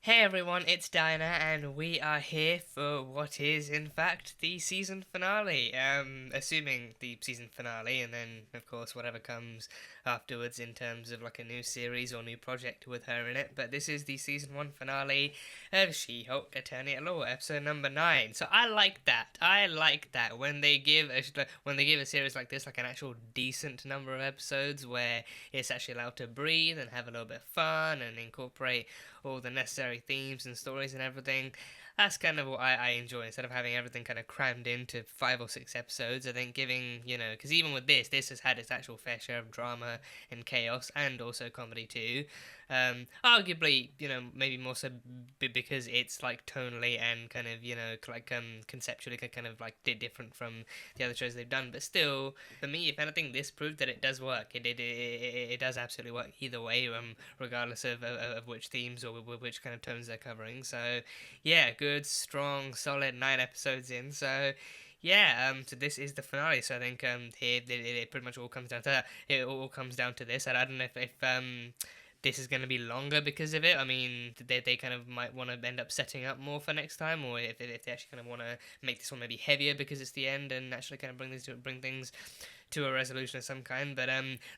Hey everyone, it's Dinah, and we are here for what is, in fact, the season finale. Assuming the season finale, and then, of course, whatever comes afterwards in terms of like a new series or new project with her in it. But this is the season 1 finale of She-Hulk Attorney at Law, episode number 9. So I like that. I like that when they give a series like this like an actual decent number of episodes where it's actually allowed to breathe and have a little bit of fun and incorporate all the necessary themes and stories and everything. That's kind of what I enjoy, instead of having everything kind of crammed into 5 or 6 episodes. I think because even with this has had its actual fair share of drama and chaos and also comedy too. Arguably, maybe more so because it's like tonally and kind of, conceptually kind of like different from the other shows they've done. But still, for me, if anything, this proved that it does work. It does absolutely work either way, regardless of which themes or which kind of tones they're covering. So, yeah, good, strong, solid 9 episodes in. So, yeah, so this is the finale. So I think here it pretty much all comes down to that. It all comes down to this. And I don't know if this is going to be longer because of it. I mean, they kind of might want to end up setting up more for next time, or if they actually kind of want to make this one maybe heavier because it's the end and actually kind of bring things to a resolution of some kind. But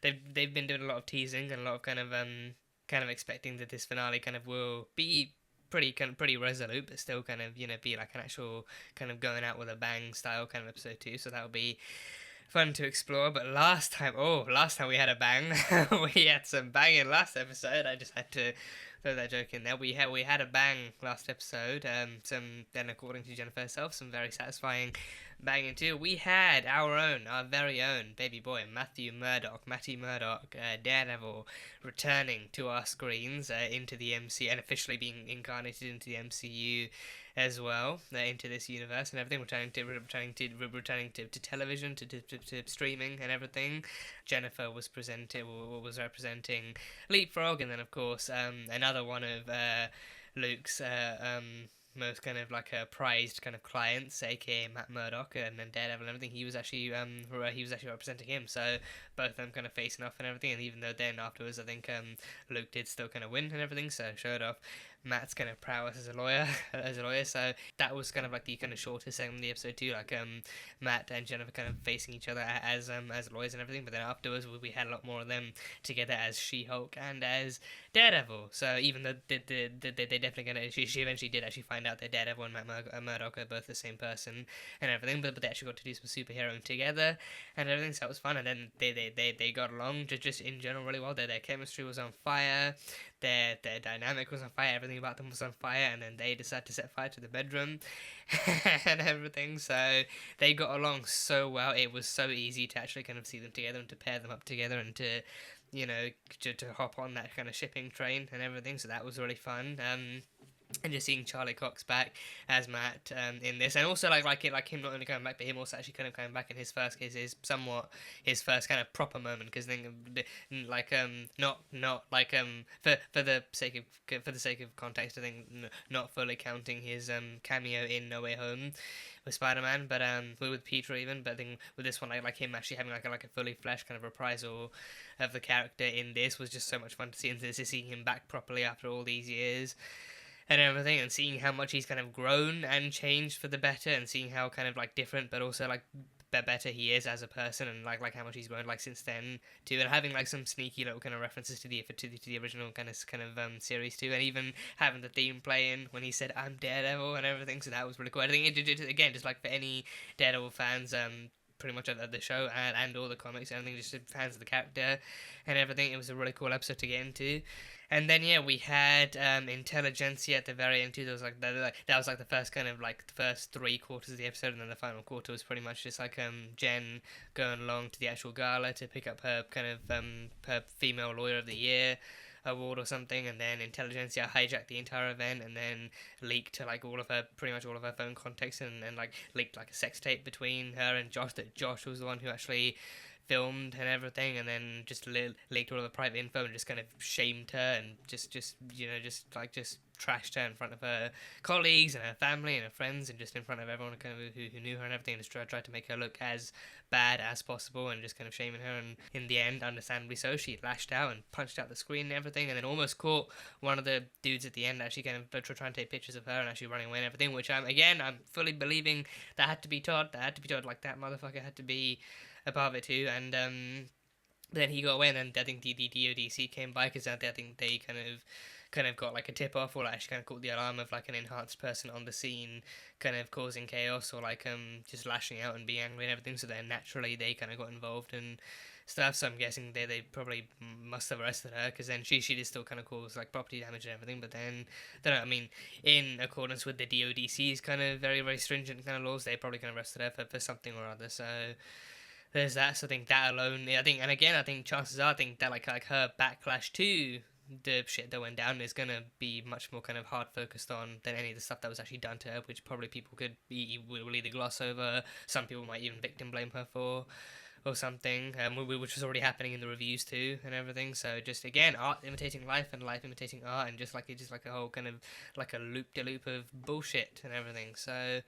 they've been doing a lot of teasing and a lot of kind of expecting that this finale kind of will be pretty resolute, but still kind of be like an actual kind of going out with a bang style kind of episode too. So that'll be fun to explore. But last time we had a bang. We had some banging last episode. I just had to throw that joke in there. We had a bang last episode. Some then, according to Jennifer herself, some very satisfying banging too. We had our very own baby boy, Matty Murdock, Daredevil, returning to our screens into the MCU and officially being incarnated into the MCU as well, into this universe and everything, returning to television, to streaming and everything. Jennifer was representing Leapfrog, and then of course another one of Luke's most kind of like prized kind of clients, aka Matt Murdock and then Daredevil and everything. He was actually representing him, so both of them kind of facing off and everything. And even though then afterwards, I think Luke did still kind of win and everything, so showed off Matt's kind of prowess as a lawyer. So that was kind of like the kind of shortest segment of the episode too, like Matt and Jennifer kind of facing each other as lawyers and everything. But then afterwards, we had a lot more of them together as She-Hulk and as Daredevil. So even though they definitely she eventually did actually find out that Daredevil and Matt Murdock are both the same person and everything, but they actually got to do some superheroing together and everything. So that was fun. And then they got along just in general really well. Their chemistry was on fire. Their dynamic was on fire, everything about them was on fire, and then they decided to set fire to the bedroom and everything. So they got along so well. It was so easy to actually kind of see them together and to pair them up together and to to hop on that kind of shipping train and everything. So that was really fun. And just seeing Charlie Cox back as Matt in this, and also like him not only coming back, but him also actually kind of coming back in his first case is somewhat his first kind of proper moment, because then not like for the sake of context, I think not fully counting his cameo in No Way Home with Spider-Man, but with Peter even, but I think with this one like him actually having like a fully fleshed kind of reprisal of the character in this was just so much fun to see, and to see him back properly after all these years and everything, and seeing how much he's kind of grown and changed for the better, and seeing how kind of like different but also like better he is as a person, and like how much he's grown like since then too, and having like some sneaky little kind of references to the original kind of series too, and even having the theme playing when he said "I'm Daredevil" and everything. So that was really cool. I think again, just like for any Daredevil fans, pretty much of the show and all the comics and everything, just fans of the character and everything, it was a really cool episode to get into. And then yeah, we had Intelligencia at the very end too. That was like that was like the first kind of like the first 3 quarters of the episode, and then the final quarter was pretty much just like Jen going along to the actual gala to pick up her kind of her female lawyer of the year award or something, and then Intelligencia hijacked the entire event and then leaked to like pretty much all of her phone contacts, and like leaked like a sex tape between her and Josh, that Josh was the one who actually filmed and everything, and then just leaked all of the private info and just kind of shamed her and just trashed her in front of her colleagues and her family and her friends and just in front of everyone kind of who knew her and everything, and just tried to make her look as bad as possible and just kind of shaming her. And in the end, understandably so, she lashed out and punched out the screen and everything, and then almost caught one of the dudes at the end actually kind of trying to take pictures of her and actually running away and everything, which I'm fully believing that had to be Todd. Like, that motherfucker had to be a part of it too. And then he got away, and then I think the DODC came by, because I think they kind of got like a tip off, or like actually kind of caught the alarm of like an enhanced person on the scene kind of causing chaos, or like just lashing out and being angry and everything, so then naturally they kind of got involved and stuff. So I'm guessing they probably must have arrested her, because then she did still kind of cause like property damage and everything, but then I mean, in accordance with the DODC's kind of very, very stringent kind of laws, they probably kind of arrested her for something or other. So there's that. So I think that alone, I think chances are, that like her backlash to the shit that went down is gonna be much more kind of hard focused on than any of the stuff that was actually done to her, which probably people will either gloss over. Some people might even victim blame her for, or something, which was already happening in the reviews too and everything. So just again, art imitating life and life imitating art, and just like a whole kind of like a loop-de-loop of bullshit and everything. So,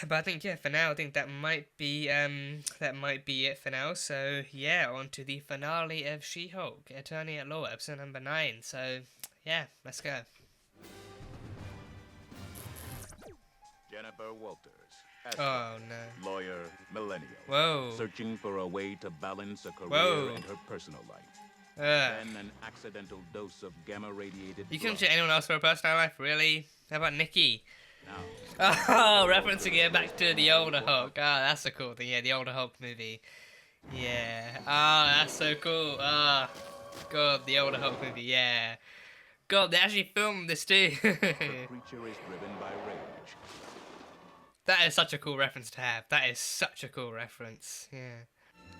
but I think, yeah, for now, I think that might be it for now. So yeah, on to the finale of She-Hulk, Attorney at Law, episode number 9. So yeah, let's go. Jennifer Walters. Oh no. Lawyer, millennial. Whoa. Searching for a way to balance a career Whoa. and her personal life. Then an accidental dose of gamma-radiated. You couldn't shoot anyone else for a personal life, really? How about Nikki? Now. Oh, referencing it back to the older Hulk. Oh, that's a cool thing. Yeah, the older Hulk movie. Yeah. Oh, that's so cool. Oh, God, the older Hulk movie. Yeah. God, they actually filmed this too. The creature is driven by rage. That is such a cool reference to have. That is such a cool reference. Yeah.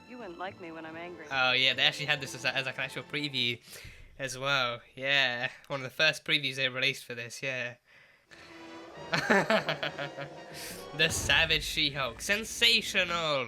You wouldn't like me when I'm angry. Oh, yeah, they actually had this as like an actual preview as well. Yeah. One of the first previews they released for this, yeah. The Savage She-Hulk. Sensational!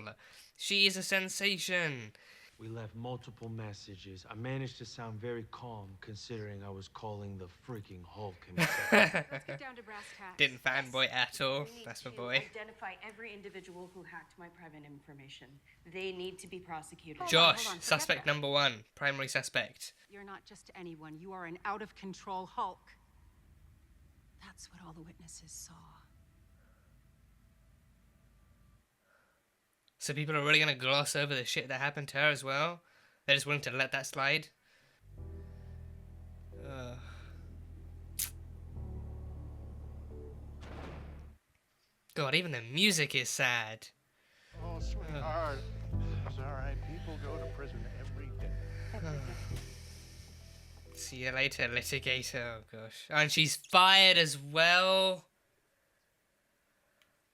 She is a sensation. We left multiple messages. I managed to sound very calm, considering I was calling the freaking Hulk himself. Let's get down to brass tacks. Didn't fanboy at all. That's my boy. Identify every individual who hacked my private information. They need to be prosecuted. Josh, suspect number 1. Primary suspect. You're not just anyone. You are an out-of-control Hulk. That's what all the witnesses saw. So people are really going to gloss over the shit that happened to her as well? They're just willing to let that slide? God, even the music is sad. Oh, sweetheart. It's all right. People go to prison every day. See you later, litigator. Oh, gosh. And she's fired as well.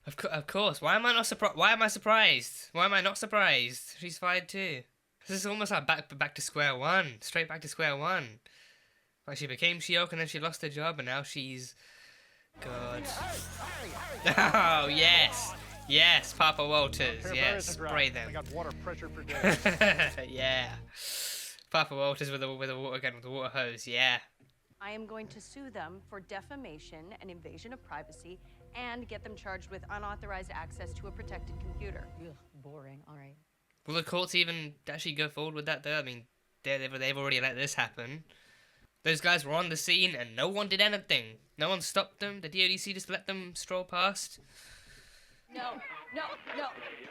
Of course. Why am I not surprised? Why am I surprised? Why am I not surprised? She's fired too. This is almost like back to square one. Straight back to square one. Like, she became She-Hulk and then she lost her job and now she's... God. Oh, yes. Yes, Papa Walters. Yes, spray them. I got water pressure for days. Yeah. Papa Walters with the water hose. Yeah. I am going to sue them for defamation and invasion of privacy and get them charged with unauthorized access to a protected computer. Ugh, boring. All right. Will the courts even actually go forward with that, though? I mean, they've already let this happen. Those guys were on the scene and no one did anything. No one stopped them. The DODC just let them stroll past. No. Out. Please,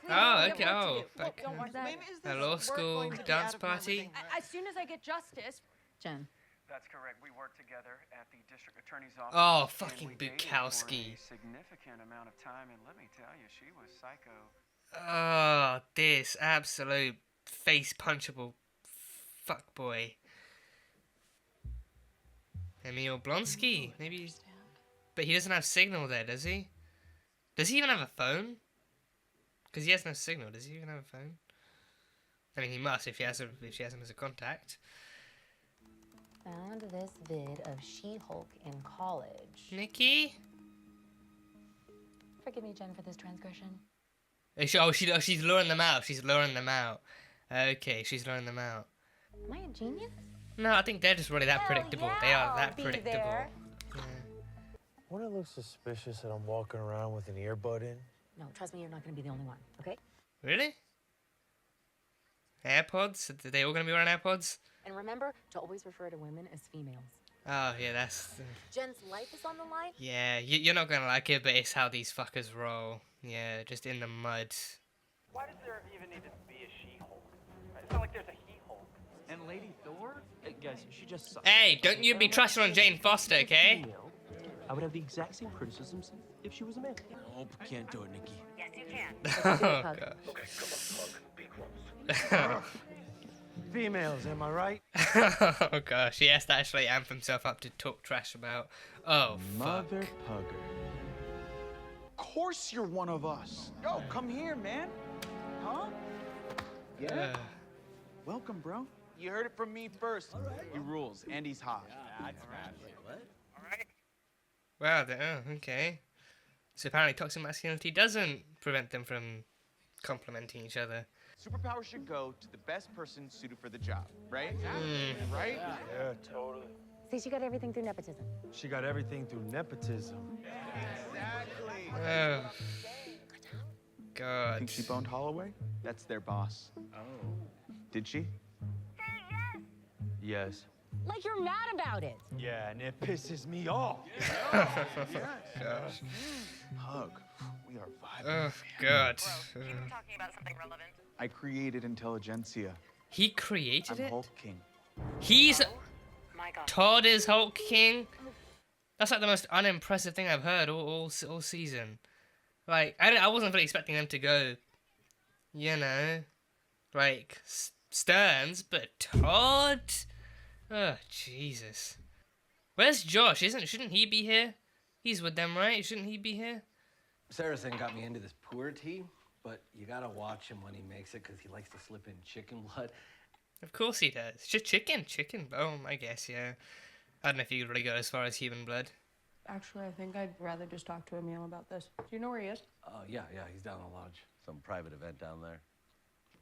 Oh, we okay. have work Oh, to do. back Don't watch that. a law school dance party. As soon as I get justice. Jen. That's correct. We work together at the district attorney's office. Oh, fucking and we dated Bukowski. for a significant amount of time, and let me tell you, she was psycho. Oh, this absolute face punchable fuckboy. Emil Blonsky, maybe, but he doesn't have signal there, does he? Does he even have a phone? Because he has no signal. Does he even have a phone? I mean, he must if she has him as a contact. Found this vid of She-Hulk in college. Nikki? Forgive me, Jen, for this transgression. She's luring them out. She's luring them out. Okay, she's luring them out. Am I a genius? No, I think they're just really that Hell predictable. yeah, They are I'll that be predictable. there. Yeah. Wouldn't it look suspicious that I'm walking around with an earbud in? No, trust me, you're not gonna be the only one, okay? Really? AirPods? Are they all gonna be wearing AirPods? And remember to always refer to women as females. Oh yeah, that's. Jen's life is on the line. Yeah, you're not gonna like it, but it's how these fuckers roll. Yeah, just in the mud. Why does there even need to be a She-Hulk? It's not like there's a He-Hulk. And Lady Thor? Guys, she just sucks. Hey, don't you be trusting on Jane Foster, okay? I would have the exact same criticisms if she was a man. Nope, can't do it, Nikki. Yes, you can. Oh gosh. Females, am I right? Oh gosh, he has to actually amp himself up to talk trash about. Oh fuck. Mother pugger. Of course you're one of us. Yo, come here, man. Huh? Yeah? Welcome, bro. You heard it from me first. He rules, and he's hot. Wow, okay. So apparently toxic masculinity doesn't prevent them from complimenting each other. Superpower should go to the best person suited for the job, right? Right? Yeah, totally. See, she got everything through nepotism. She got everything through nepotism. Exactly. Oh. God. Think she boned Holloway? That's their boss. Oh. Did she? Yes. Like you're mad about it. Yeah, and it pisses me off. Gosh. Hug. We are vibing. Oh God. Talking about something relevant. I created Intelligencia. He created I'm it? Hulk King. He's My God. Todd is Hulk King? That's like the most unimpressive thing I've heard all season. Like, I wasn't really expecting them to go, you know, like, Stearns, but Todd? Oh, Jesus. Where's Josh? Shouldn't he be here? He's with them, right? Shouldn't he be here? Saracen got me into this puer tea, but you gotta watch him when he makes it because he likes to slip in chicken blood. Of course he does. Chicken bone, I guess, yeah. I don't know if you could really go as far as human blood. Actually, I think I'd rather just talk to Emil about this. Do you know where he is? Yeah, he's down in the lodge. Some private event down there.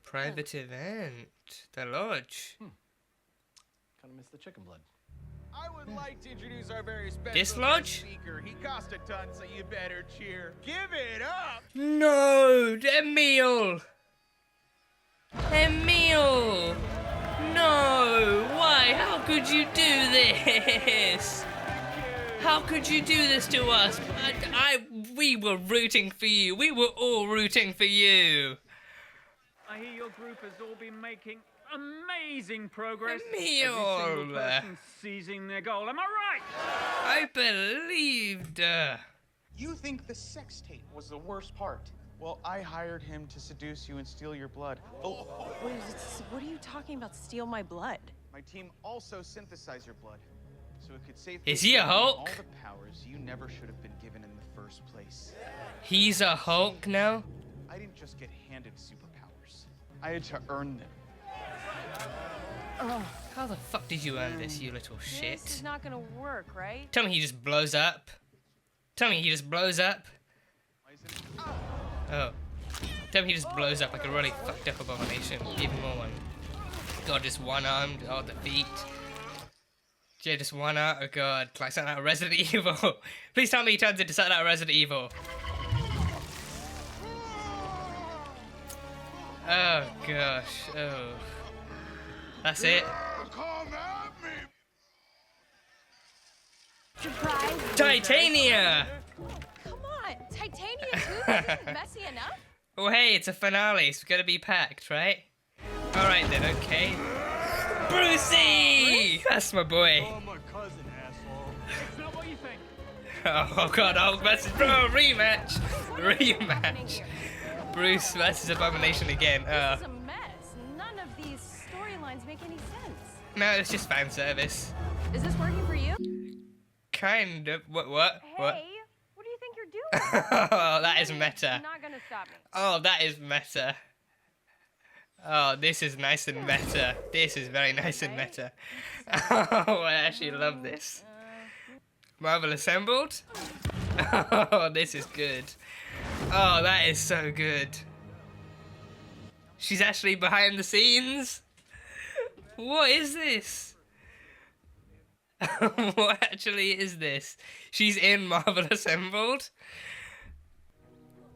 Private event. The lodge. Kinda miss the chicken blood. I would like to introduce our very special This lodge? speaker. He cost a ton, so you better cheer. Give it up! No, Emil! Emil! No! Why? How could you do this? How could you do this to us? We were rooting for you. We were all rooting for you. I hear your group has all been making amazing progress. Emil! Every single person seizing their goal. Am I right? I believed. You think the sex tape was the worst part? Well, I hired him to seduce you and steal your blood. Oh, Wait, what are you talking about? Steal my blood? my team also synthesized your blood, so it could save. Is he a Hulk? All the powers you never should have been given in the first place. He's a Hulk now? I didn't just get handed superpowers. I had to earn them. Oh, How the fuck did you earn this, you little shit? this is not gonna work, right? Tell me he just blows up. Tell me he just blows up. Oh. Tell me he just blows up like a really fucked up abomination. Even more one. God, just one-armed. Oh, the feet. Yeah, just one arm. Oh god, like something out of Resident Evil. Please tell me he turns into something out of Resident Evil. Oh gosh. Oh. That's it. Surprise! Titania! Come on, Titania too? This isn't messy enough? Oh hey, it's a finale, so it's gotta be packed, right? Alright then, okay. Brucey! That's my boy. Oh, my cousin, asshole. It's not what you think. Oh god, Hulk versus bro, rematch! Rematch! Bruce versus Abomination again. This is a mess. None of these storylines make any sense. No, it's just fan service. Is this working for you? Kind of. What? Hey, What? what do you think you're doing? Oh, that is meta. You're not gonna stop me. Oh, that is meta. Oh, this is nice and meta. This is very nice and meta. Oh, I actually love this. Marvel Assembled? Oh, this is good. Oh, that is so good. She's actually behind the scenes? What is this? What actually is this? She's in Marvel Assembled?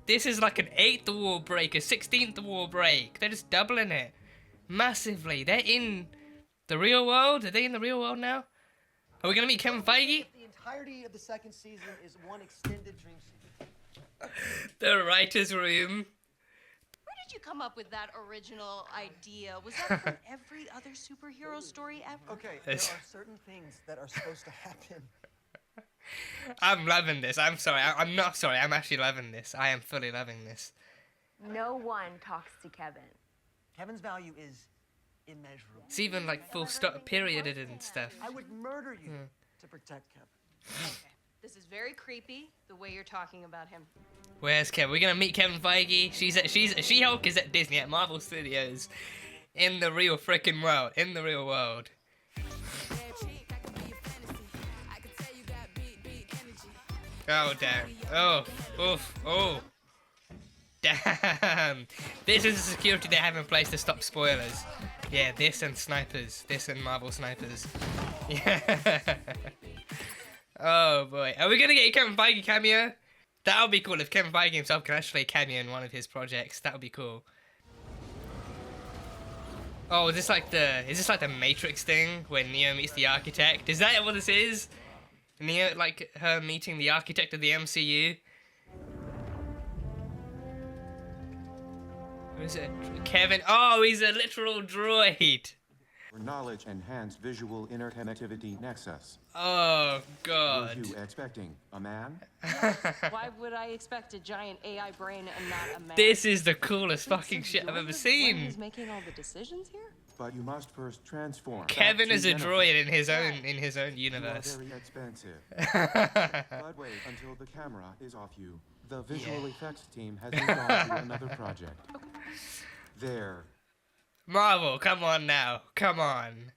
This is like an 8th wall break, a 16th wall break. They're just doubling it. Massively. They're in the real world? Are they in the real world now? Are we gonna meet Kevin Feige? The entirety of the second season is one extended dream scene. The writer's room. Where did you come up with that original idea? Was that from every other superhero story ever? Okay, there are certain things that are supposed to happen. I'm loving this. I'm sorry. I'm not sorry. I'm actually loving this. I am fully loving this. No one talks to Kevin. Kevin's value is immeasurable. It's even like full stop perioded and stuff. I would murder you to protect Kevin. Okay. This is very creepy, the way you're talking about him. Where's Kevin? We're gonna meet Kevin Feige. She-Hulk is at Disney, at Marvel Studios. In the real freaking world. In the real world. Oh, damn. Oh, oof, oh. Damn. This is the security they have in place to stop spoilers. Yeah, this and snipers. This and Marvel snipers. Yeah. Oh, boy. Are we going to get a Kevin Feige cameo? That would be cool if Kevin Feige himself can actually cameo in one of his projects. That would be cool. Oh, is this like the Matrix thing when Neo meets the architect? Is that what this is? Neo, like her meeting the architect of the MCU? What is it? Kevin? Oh, he's a literal droid. Knowledge enhanced visual interconnectivity nexus. Oh, God. Were you expecting a man? Why would I expect a giant AI brain and not a man? This is the coolest fucking shit I've ever seen. Who's making all the decisions here? But you must first transform. Kevin is a droid in his own universe. You are very expensive. But wait until the camera is off you. The visual effects team has moved on to another project. There. Marvel, come on now. Come on.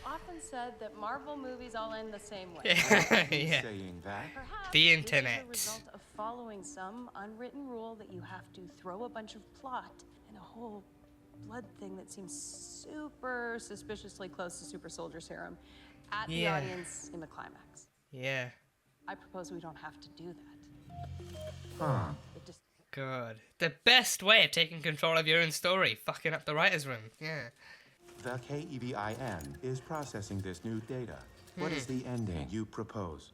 Often said that Marvel movies all end the same way. Yeah. Saying that? Perhaps The this internet. is a result of following some unwritten rule that you have to throw a bunch of plot and a whole blood thing that seems super suspiciously close to super soldier serum at the audience in the climax. Yeah. I propose we don't have to do that. Huh. It just God. The best way of taking control of your own story. Fucking up the writer's room. Yeah. The K.E.V.I.N. is processing this new data. What is the ending you propose?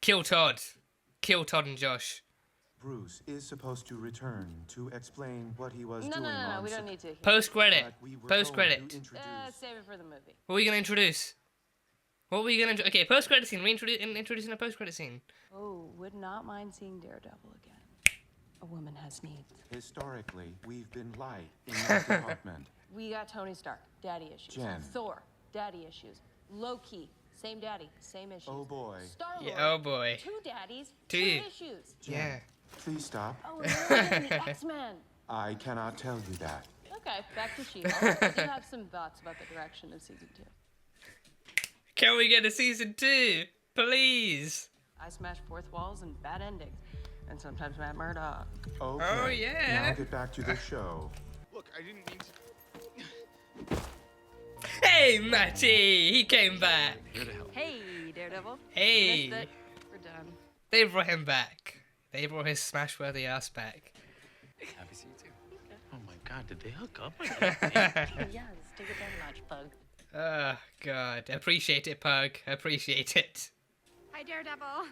Kill Todd. Kill Todd and Josh. Bruce is supposed to return to explain what he was doing. No, we don't need to. Post credit. Post credit. Save it for the movie. What are we gonna introduce? What were we gonna? Okay, post credit scene. We introducing a post credit scene. Oh, would not mind seeing Daredevil again. A woman has needs. Historically, we've been light in that department. We got Tony Stark, daddy issues. Jen. Thor, daddy issues. Loki, same daddy, same issues. Oh boy. Star-Lord, Yeah, oh boy. two daddies, Two. two issues. Jen, Yeah. please stop. Oh, and the X-Men. I cannot tell you that. Okay, back to She-Hulk. I do have some thoughts about the direction of season 2. Can we get a season 2? Please. I smash fourth walls and bad endings. And sometimes Matt Murdock. Okay. Oh, yeah. Now get back to the show. Look, I didn't mean to. Hey, Matty! He came back. Here to help. Hey, Daredevil. Hey. Missed it. We're done. They brought him back. They brought his smash-worthy ass back. Happy to see you too. Oh my God, did they hook up? Yeah, let's take it down a notch, Pug. Oh, God. Appreciate it, Pug. Appreciate it. Hi, Daredevil.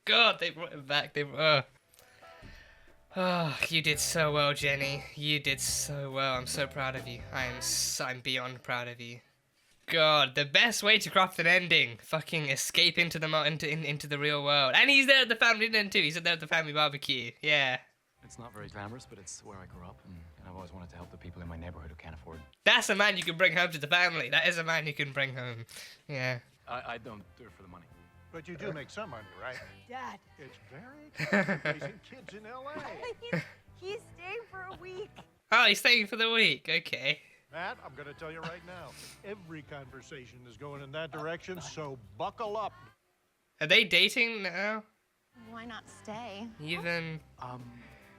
God, they brought him back. Oh, you did so well, Jenny. You did so well. I'm so proud of you. I'm beyond proud of you. God, the best way to craft an ending. Fucking escape into the real world. And he's there at the family dinner too. He's there at the family barbecue. Yeah. It's not very glamorous, but it's where I grew up, and I've always wanted to help the people in my neighborhood who can't afford. That's a man you can bring home to the family. That is a man you can bring home. Yeah. I don't do it for the money. But you do make some money, right? Dad. It's very expensive raising kids in L.A. He's staying for a week. Oh, he's staying for the week. Okay. Matt, I'm going to tell you right now, every conversation is going in that direction, so buckle up. Are they dating now? Why not stay? Even.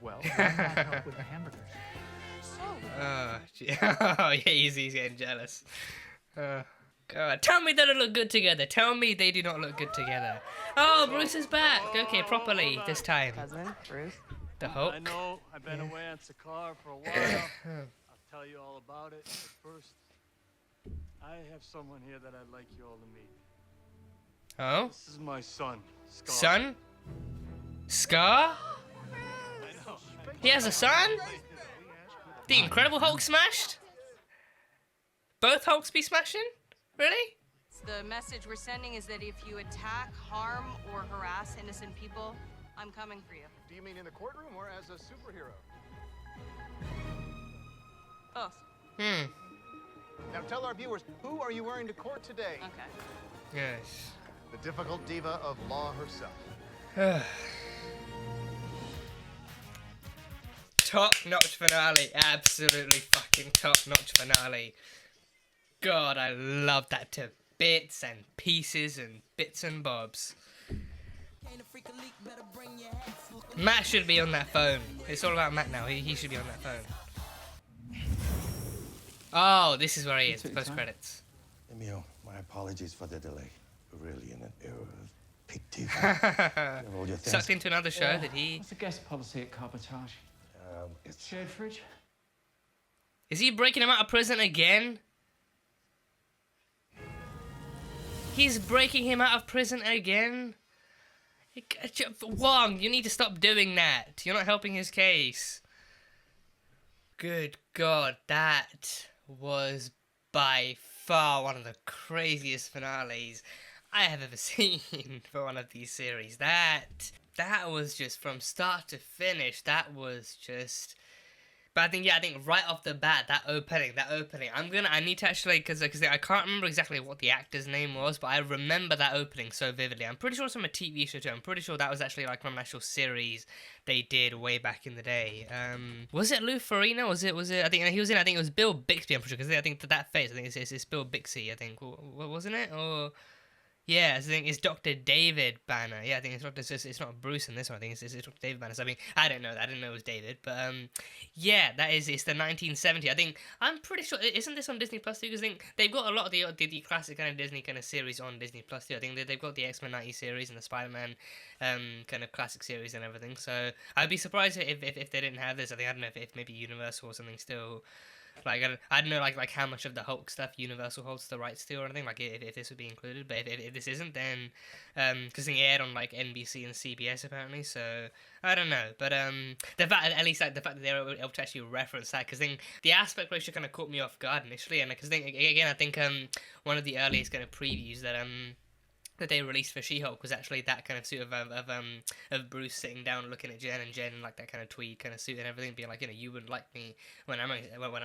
Well, why not help with the hamburgers? Oh, oh yeah, he's getting jealous. God, tell me they don't look good together. Tell me they do not look good together. Oh, Bruce is back. Okay, properly this time. Cousin, Bruce. The Hulk. I know I've been away on Sakaar for a while. I'll tell you all about it. But first, I have someone here that I'd like you all to meet. Oh? This is my son, Scar. Son? Scar? He has a son? The Incredible Hulk smashed? Both Hulks be smashing? Really? The message we're sending is that if you attack, harm, or harass innocent people, I'm coming for you. Do you mean in the courtroom or as a superhero? Both. Now tell our viewers, who are you wearing to court today? Okay. Yes. The difficult diva of law herself. Top-notch finale. Absolutely fucking top-notch finale. God, I love that to bits and pieces and bits and bobs. Matt should be on that phone. It's all about Matt now. He should be on that phone. Oh, this is where he is. Post-credits. Emil, my apologies for the delay. We're really in an era of peak TV. Sucked into another show that he... What's the guest policy at Carbotage? It's shared fridge. Is he breaking him out of prison again? He's breaking him out of prison again? Wong, you need to stop doing that. You're not helping his case. Good God, that was by far one of the craziest finales I have ever seen for one of these series. That was just from start to finish. That was just... But I think right off the bat, that opening, I need to actually, because I can't remember exactly what the actor's name was, but I remember that opening so vividly. I'm pretty sure it's from a TV show too. I'm pretty sure that was actually like from an actual series they did way back in the day. Was it Lou Ferrigno? Was it? I think he was in. I think it was Bill Bixby. I'm pretty sure because I think that face. I think it's Bill Bixby. I think wasn't it? Or yeah, I think it's Dr. David Banner. Yeah, I think it's not Bruce in this one. I think it's Dr. David Banner. So I mean, I don't know that. I didn't know it was David, but yeah, it's the 1970. I'm pretty sure. Isn't this on Disney Plus too? Because I think they've got a lot of the classic kind of Disney kind of series on Disney Plus too. I think they've got the X-Men 90 series and the Spider-Man kind of classic series and everything. So I'd be surprised if they didn't have this. I don't know if maybe Universal or something still. Like I don't know like how much of the Hulk stuff Universal holds the rights to or anything, like if this would be included, but if this isn't, then because it aired on like NBC and CBS apparently, so I don't know, but the fact that they were able to actually reference that, because then the aspect ratio kind of caught me off guard initially, and because then again I think one of the earliest kind of previews that they released for She-Hulk was actually that kind of suit of Bruce sitting down looking at Jen in like that kind of tweed kind of suit and everything, being like, you wouldn't like me when I'm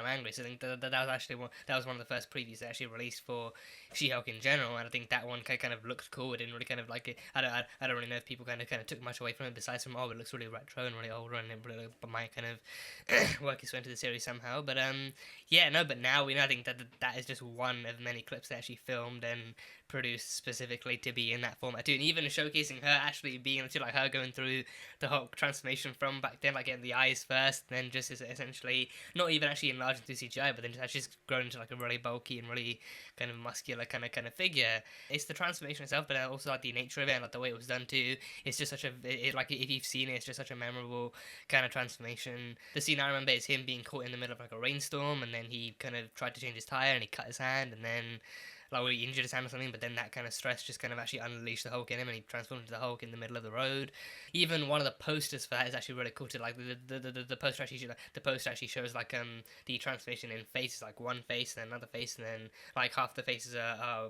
angry. So I think that was actually one of the first previews they actually released for She-Hulk in general, and I think that one kind of looked cool. It didn't really kind of like it. I don't really know if people kind of took much away from it besides from it looks really retro and really older and it really might kind of work its way into the series somehow. But but now I think that is just one of many clips they actually filmed and produced specifically to be in that format too, and even showcasing her actually being like her going through the Hulk transformation from back then, like getting the eyes first, then just essentially not even actually enlarged into CGI, but then just actually grown into like a really bulky and really kind of muscular kind of figure. It's the transformation itself, but also like the nature of it and like the way it was done too. It's just such like if you've seen it, it's just such a memorable kind of transformation. The scene I remember is him being caught in the middle of like a rainstorm, and then he kind of tried to change his tire and he cut his hand, and then like he injured his hand or something, but then that kind of stress just kind of actually unleashed the Hulk in him, and he transformed into the Hulk in the middle of the road. Even one of the posters for that is actually really cool too. Like the poster actually shows like the transformation in faces, like one face and then another face, and then like half the faces are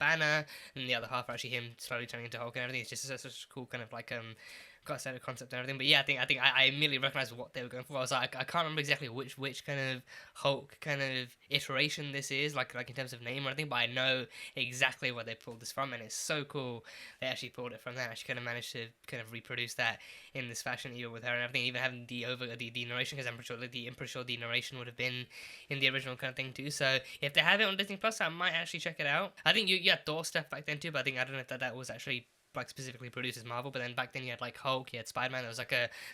Banner, and the other half are actually him slowly turning into Hulk and everything. It's just such a cool kind of like got a set of concept and everything. But yeah, I think I immediately recognized what they were going for. I was like, I can't remember exactly which kind of Hulk kind of iteration this is, like in terms of name or anything, but I know exactly where they pulled this from, and it's so cool they actually pulled it from there. Actually kind of managed to kind of reproduce that in this fashion, even with her and everything, even having the narration, because I'm pretty sure the narration would have been in the original kind of thing too. So if they have it on Disney Plus, I might actually check it out. I think you had Thor stuff back then too, but I don't know if that was actually like specifically produced as Marvel, but then back then you had like Hulk, you had Spider-Man.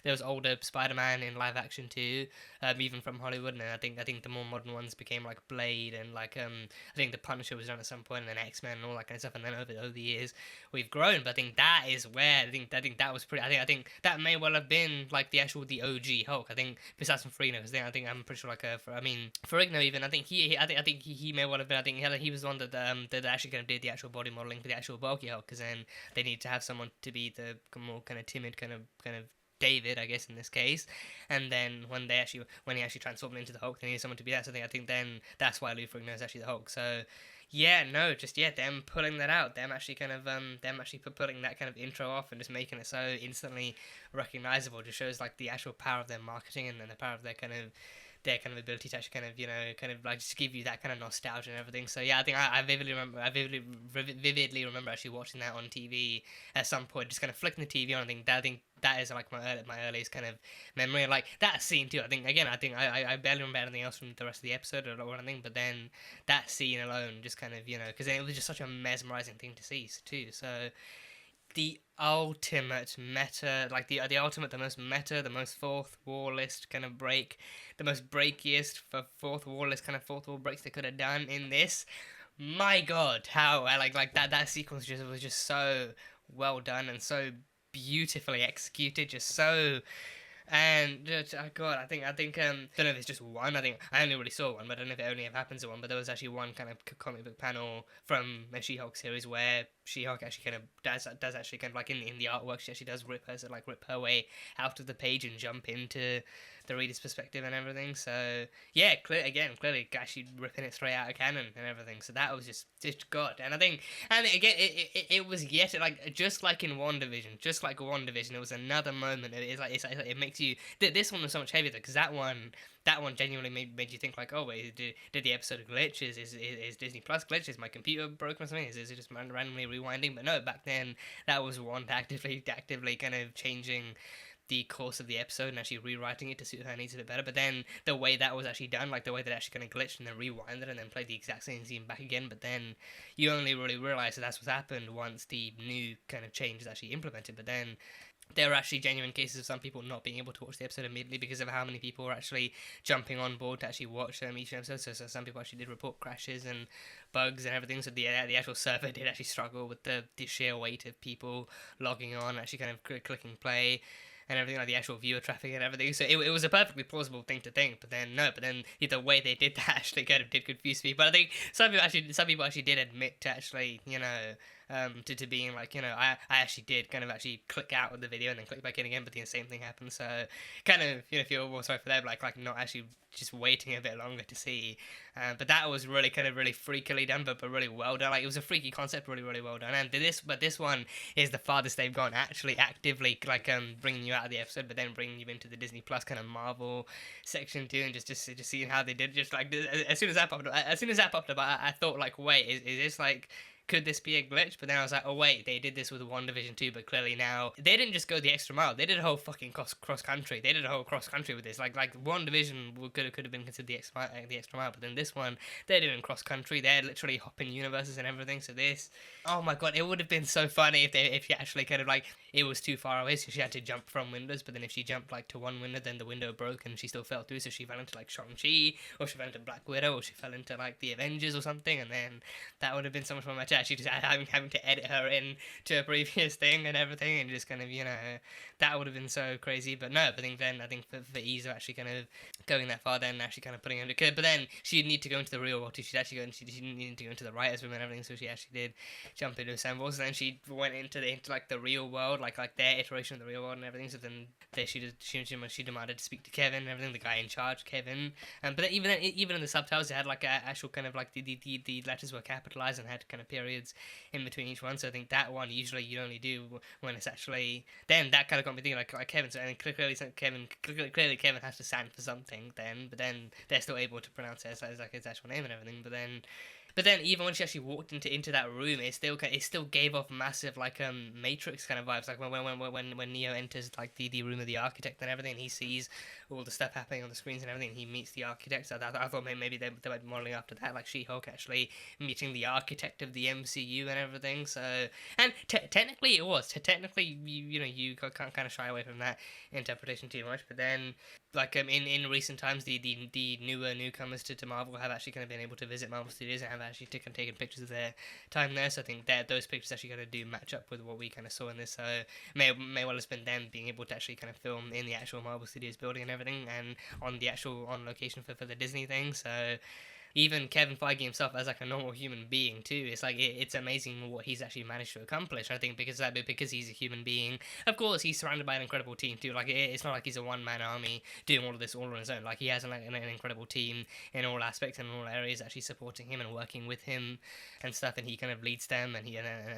There was older Spider-Man in live action too, even from Hollywood. And I think the more modern ones became like Blade and like I think the Punisher was done at some point, and then X-Men and all that kind of stuff. And then over the years we've grown. But I think that is where I think that was pretty. I think that may well have been like the OG Hulk. I think besides from Ferrigno, because I'm pretty sure like Ferrigno even. I think he may well have been. I think he was the one that actually kind of did the actual body modeling for the actual bulky Hulk, because then they need to have someone to be the more kind of timid kind of David, I guess, in this case. And then when he actually transformed into the Hulk, they needed someone to be that. So I think then that's why Lou Ferrigno is actually the Hulk. So them pulling that out, them actually putting that kind of intro off and just making it so instantly recognizable just shows like the actual power of their marketing and then the power of their kind of ability to actually kind of like just give you that kind of nostalgia and everything. So yeah, I think I vividly remember actually watching that on TV at some point, just kind of flicking the TV on. I think that is like my earliest kind of memory, and like that scene too. I barely remember anything else from the rest of the episode or anything, but then that scene alone just kind of because it was just such a mesmerizing thing to see too. So the ultimate meta, like the ultimate, the most meta, the most fourth wall list kind of break, the most breakiest for fourth wall breaks they could have done in this. My God, how like that sequence was just so well done and so beautifully executed, just so. And God, I think don't know if it's just one. I think I only really saw one, but I don't know if it only ever happens in one. But there was actually one kind of comic book panel from a She-Hulk series where She-Hulk actually kind of does actually kind of like in the artwork, she actually does rip her way out of the page and jump into the reader's perspective and everything. So yeah, clearly actually ripping it straight out of canon and everything. So that was just God. And I think again it was yet like just like in WandaVision, it was another moment. It makes you. This one was so much heavier because that one genuinely made you think like, oh wait, did the episode glitch? Is Disney Plus glitch? Is my computer broken or something? Is it just randomly rewinding? But no, back then that was Wanda actively kind of changing the course of the episode and actually rewriting it to suit her needs a bit better. But then the way that was actually done, like the way that actually kind of glitched and then rewinded and then played the exact same scene back again, but then you only really realise that that's what's happened once the new kind of change is actually implemented. But then there are actually genuine cases of some people not being able to watch the episode immediately because of how many people were actually jumping on board to actually watch each episode. So some people actually did report crashes and bugs and everything. So the actual server did actually struggle with the sheer weight of people logging on, actually kind of clicking play and everything, like the actual viewer traffic and everything. So it was a perfectly plausible thing to think, but then the way they did that actually kind of did confuse people. But I think some people actually did admit to actually, to being like, I actually did kind of actually click out of the video and then click back in again, but the same thing happened. So kind of, feel more sorry for them, like not actually just waiting a bit longer to see. But that was really kind of really freakily done, but really well done. Like it was a freaky concept, really really well done. And this one is the farthest they've gone, actually actively like bringing you out of the episode, but then bringing you into the Disney Plus kind of Marvel section too, and just seeing how they did. Just like as soon as that popped up, I thought like, wait, is this like, could this be a glitch? But then I was like, oh wait, they did this with WandaVision too, but clearly now they didn't just go the extra mile. They did a whole fucking cross country. They did a whole cross country with this. Like WandaVision could have been considered the extra mile, but then this one they didn't cross country. They're literally hopping universes and everything. So this, oh my God, it would have been so funny if she actually kind of like, it was too far away, so she had to jump from windows. But then if she jumped like to one window, then the window broke and she still fell through. So she fell into like Shang-Chi, or she fell into Black Widow, or she fell into like the Avengers or something. And then that would have been so much more much. Actually, just having to edit her in to a previous thing and everything, and just kind of that would have been so crazy. But no, I think for ease of actually kind of going that far, then actually kind of putting her into. But then she'd need to go into the real world too. She needed to go into the writers' room and everything. So she actually did jump into assembles, and then she went into like the real world, like their iteration of the real world and everything. So then she demanded to speak to Kevin and everything, the guy in charge, Kevin. But then even in the subtitles, they had like a actual kind of like the letters were capitalized and had kind of periods in between each one. So I think that one usually you only do when it's actually, then that kind of got me thinking like Kevin. So and clearly Kevin has to stand for something then, but then they're still able to pronounce it as like his actual name and everything. But But then even when she actually walked into that room, it still gave off massive like Matrix kind of vibes. Like when Neo enters like the room of the architect and everything, and he sees all the stuff happening on the screens and everything. He meets the architect. So I thought maybe they might be modeling after that, like She-Hulk actually meeting the architect of the MCU and everything. So and technically it was. Technically you can't kind of shy away from that interpretation too much. But then like in recent times, the newer newcomers to Marvel have actually kind of been able to visit Marvel Studios and have actually taken pictures of their time there. So I think that those pictures actually kind of do match up with what we kind of saw in this. So may well have been them being able to actually kind of film in the actual Marvel Studios building and everything, and on location for the Disney thing. So even Kevin Feige himself as like a normal human being too, it's like it's amazing what he's actually managed to accomplish. I think because he's a human being, of course he's surrounded by an incredible team too. Like it's not like he's a one-man army doing all of this all on his own. Like he has an incredible team in all aspects and in all areas actually supporting him and working with him and stuff, and he kind of leads them, and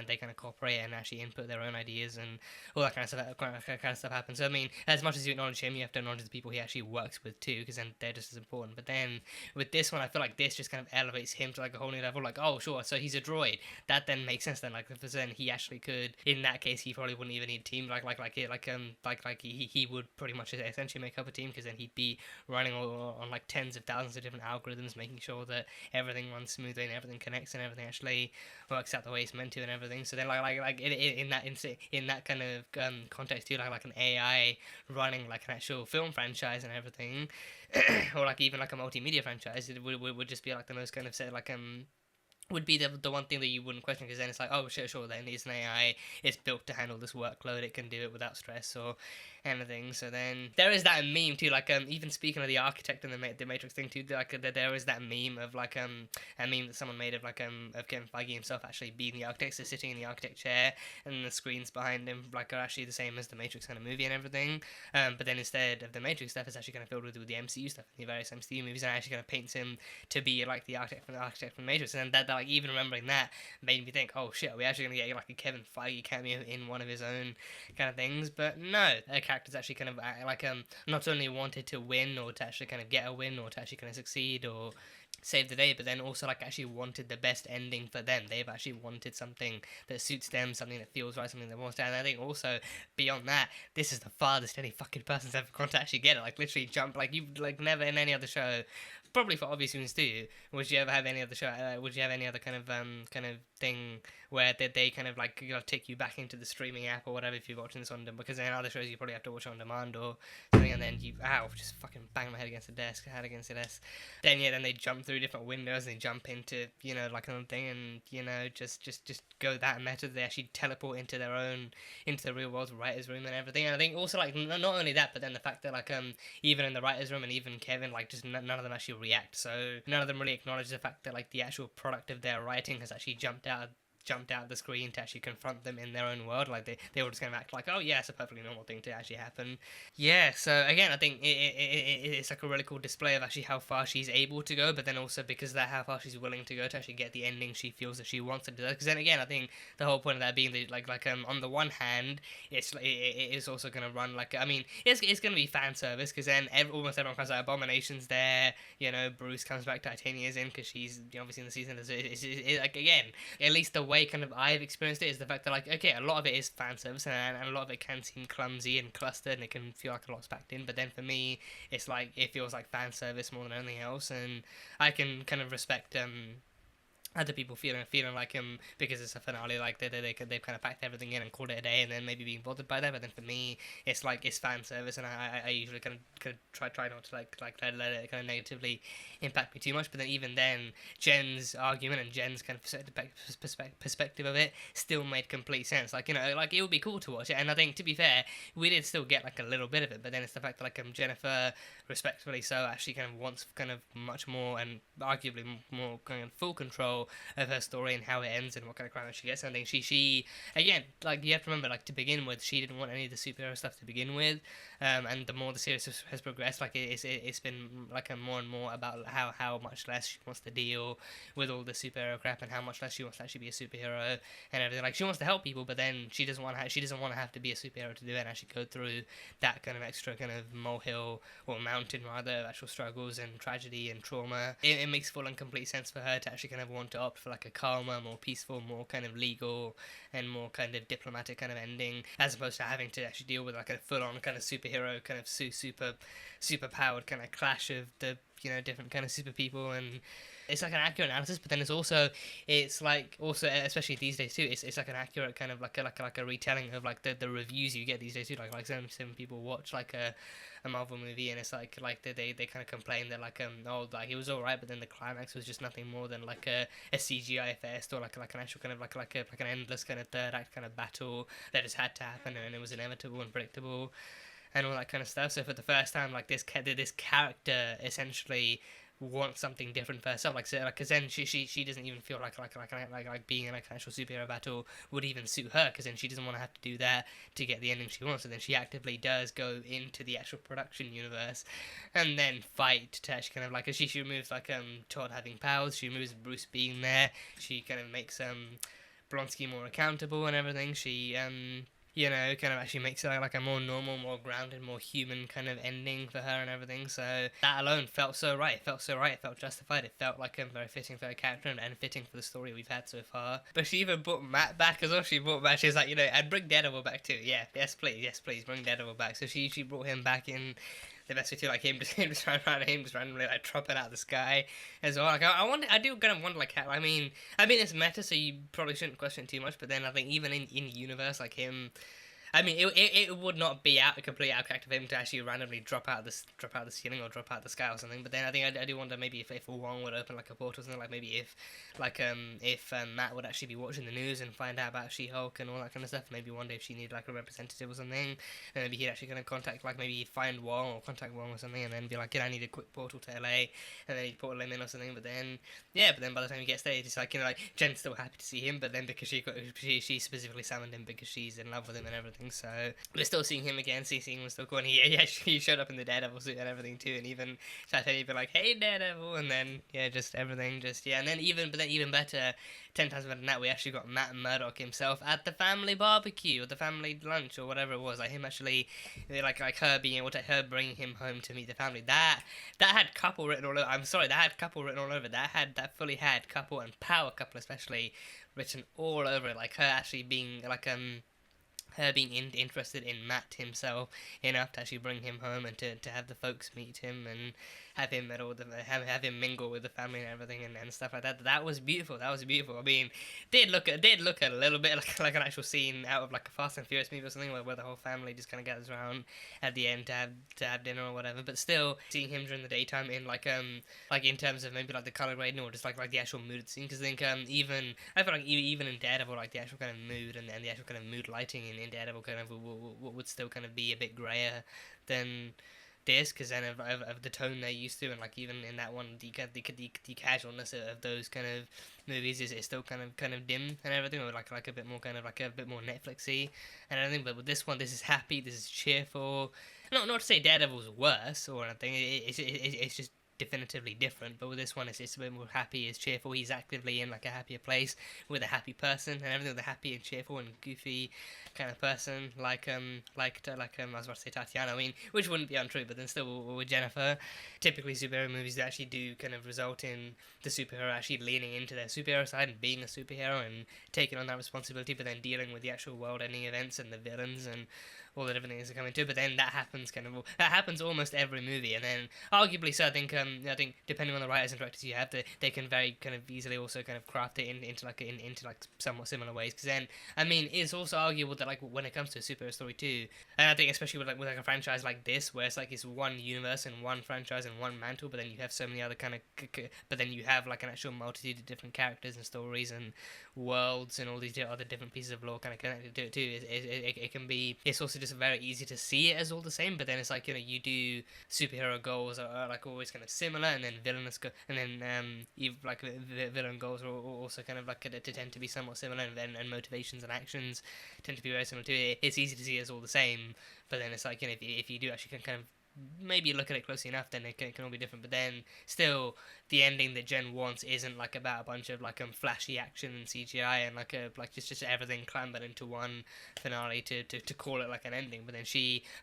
they kind of cooperate and actually input their own ideas and all that kind of stuff happens. So I mean, as much as you acknowledge him, you have to acknowledge the people he actually works with too, because then they're just as important. But then with this one, I feel like this just kind of elevates him to like a whole new level. Like, oh sure, so he's a droid. That then makes sense then. Like because then he actually could, in that case, he probably wouldn't even need a team. He would pretty much essentially make up a team, because then he'd be running on like tens of thousands of different algorithms, making sure that everything runs smoothly and everything connects and everything actually works out the way it's meant to and everything. So then in that kind of context too, like an AI running like an actual film franchise and everything, or like even like a multimedia franchise, it would just be like the most kind of would be the one thing that you wouldn't question, because then it's like, oh sure, then it's an AI, it's built to handle this workload, it can do it without stress or anything. So then there is that meme too, like even speaking of the architect and the Matrix thing too, like there is that meme of like a meme that someone made of like of Kevin Feige himself actually being the architect, so sitting in the architect chair, and the screens behind him like are actually the same as the Matrix kind of movie and everything. But then instead of the Matrix stuff, it's actually kind of filled with the MCU stuff, the various MCU movies, and actually kind of paints him to be like the architect from the Matrix. And that like even remembering that made me think, oh shit, are we actually gonna get like a Kevin Feige cameo in one of his own kind of things? But no, a character's actually kind of like not only wanted to win or to actually kind of get a win or to actually kind of succeed or save the day, but then also like actually wanted the best ending for them. They've actually wanted something that suits them, something that feels right, something that wants to. And I think also beyond that, this is the farthest any fucking person's ever gone to actually get it. Like literally jump, like you like never in any other show, probably for obvious reasons too, would you ever have any other show, would you have any other kind of thing where they kind of like take you back into the streaming app or whatever if you're watching this on them, because in other shows you probably have to watch on demand or something, and then you just fucking bang my head against the desk, then they jump through different windows and they jump into like another thing, and just go that meta. They actually teleport into the real world writer's room and everything. And I think also like not only that, but then the fact that like even in the writer's room and even Kevin, like just none of them actually react, so none of them really acknowledge the fact that like the actual product of their writing has actually jumped out of the screen to actually confront them in their own world. Like they were just going to act like, oh yeah, it's a perfectly normal thing to actually happen. Yeah, so again, I think it's like a really cool display of actually how far she's able to go, but then also because of that, how far she's willing to go to actually get the ending she feels that she wants to do. Because then again, I think the whole point of that being that, like on the one hand, it is also going to run like, I mean, it's going to be fan service, because then almost everyone comes out. Abomination's there, Bruce comes back, Titania's in because she's obviously in the season. It's like, again, at least the way kind of I've experienced it is the fact that like, okay, a lot of it is fan service and a lot of it can seem clumsy and clustered and it can feel like a lot's packed in, but then for me it's like it feels like fan service more than anything else, and I can kind of respect other people feeling like because it's a finale, like they've kind of packed everything in and called it a day, and then maybe being bothered by that. But then for me, it's like it's fan service, and I usually kind of try not to like let it kind of negatively impact me too much. But then even then, Jen's argument and Jen's kind of perspective of it still made complete sense. Like like it would be cool to watch it, and I think to be fair, we did still get like a little bit of it. But then it's the fact that like Jennifer, respectfully so, actually kind of wants kind of much more and arguably more kind of full control of her story and how it ends and what kind of crime she gets. And I think she again, like you have to remember, like to begin with, she didn't want any of the superhero stuff to begin with, and the more the series has progressed, like it's been like more and more about how much less she wants to deal with all the superhero crap and how much less she wants to actually be a superhero and everything. Like she wants to help people, but then she doesn't want to have to be a superhero to do it and actually go through that kind of extra kind of molehill or mountain rather of actual struggles and tragedy and trauma. It makes full and complete sense for her to actually kind of want to opt for like a calmer, more peaceful, more kind of legal and more kind of diplomatic kind of ending, as opposed to having to actually deal with like a full-on kind of superhero kind of super powered kind of clash of the different kind of super people. And it's like an accurate analysis, but then it's like also especially these days too, it's like an accurate kind of like a retelling of like the reviews you get these days too. Like some people watch like a Marvel movie and it's like they kind of complain that like like it was alright, but then the climax was just nothing more than like a CGI fest, or like an actual kind of like an endless kind of third act kind of battle that just had to happen and it was inevitable and predictable and all that kind of stuff. So for the first time, like this character essentially wants something different for herself, because then she doesn't even feel like being in like an actual superhero battle would even suit her, because then she doesn't want to have to do that to get the ending she wants. So then she actively does go into the actual production universe and then fight to actually kind of like, she removes like Todd having powers, she removes Bruce being there, she kind of makes Blonsky more accountable and everything. She kind of actually makes it like a more normal, more grounded, more human kind of ending for her and everything. So that alone felt so right. It felt so right. It felt justified. It felt like very fitting for her character and fitting for the story we've had so far. But she even brought Matt back as well. She was like, and bring Daredevil back too. Yeah, yes please, bring Daredevil back. So she brought him back in the best way too, like him just randomly like dropping out of the sky as well. Like I do kind of wonder like how, I mean it's meta, so you probably shouldn't question it too much, but then I think even in universe, like him, I mean, it would not be completely out of character for him to actually randomly drop out the ceiling or drop out the sky or something. But then I think I do wonder maybe if Wong would open like a portal or something, like maybe if Matt would actually be watching the news and find out about She-Hulk and all that kind of stuff. Maybe one day if she needed like a representative or something, then maybe he'd actually kind of contact, like maybe he'd find Wong or contact Wong or something, and then be like, I need a quick portal to LA, and then he'd portal him in or something. But then by the time he gets there, it's like like Jen's still happy to see him, but then because she specifically summoned him because she's in love with him and everything. So we're still seeing him again, seeing him still cool, and he showed up in the Daredevil suit and everything too, and even tried to be like, hey Daredevil, and then just everything and then even better, 10 times better than that, we actually got Matt Murdock himself at the family barbecue or the family lunch or whatever it was, like him actually like her being able to, her bringing him home to meet the family. That had couple written all over. I'm sorry, that had couple written all over. That fully had couple, and power couple especially, written all over it. Like her actually being like her being interested in Matt himself enough to actually bring him home and to have the folks meet him and have him have him mingle with the family and everything and stuff like that. That was beautiful. I mean, did look a little bit like an actual scene out of like a Fast and Furious movie or something, where the whole family just kind of gathers around at the end to have dinner or whatever. But still, seeing him during the daytime in like in terms of maybe like the color grading or just like the actual mood scene, because I think I feel like even in Daredevil, like the actual kind of mood and the actual kind of mood lighting in Daredevil kind of would still kind of be a bit grayer than this, because then of the tone they're used to, and like even in that one, the casualness of those kind of movies is still kind of dim and everything, or like a bit more kind of like a bit more Netflixy and everything. But with this one, this is happy, this is cheerful. Not to say Daredevil's worse or anything. It's just definitively different, but with this one it's a bit more happy, it's cheerful. He's actively in like a happier place with a happy person and everything, with a happy and cheerful and goofy kind of person like I was about to say Tatiana, I mean, which wouldn't be untrue, but then still with Jennifer. Typically superhero movies that actually do kind of result in the superhero actually leaning into their superhero side and being a superhero and taking on that responsibility, but then dealing with the actual world-ending events and the villains and all the different things that come into it. But then that happens almost every movie, and then arguably so I think depending on the writers and directors you have, they can very kind of easily also kind of craft it into somewhat similar ways. Because then I mean, it's also arguable that like when it comes to a superhero story too, and I think especially with a franchise like this, where it's like it's one universe and one franchise and one mantle, but then you have so many other kind of but then you have like an actual multitude of different characters and stories and worlds and all these other different pieces of lore kind of connected to it too. It can be, it's also just very easy to see it as all the same, but then it's like, you do superhero goals are like always kind of similar, and then villainous villain goals are also kind of like to tend to be somewhat similar, and motivations and actions tend to be very similar too. It's easy to see it as all the same, but then it's like, if you do actually kind of maybe look at it closely enough, then it can all be different. But then still, the ending that Jen wants isn't like about a bunch of like flashy action and CGI and like just everything clambered into one finale to call it like an ending. But then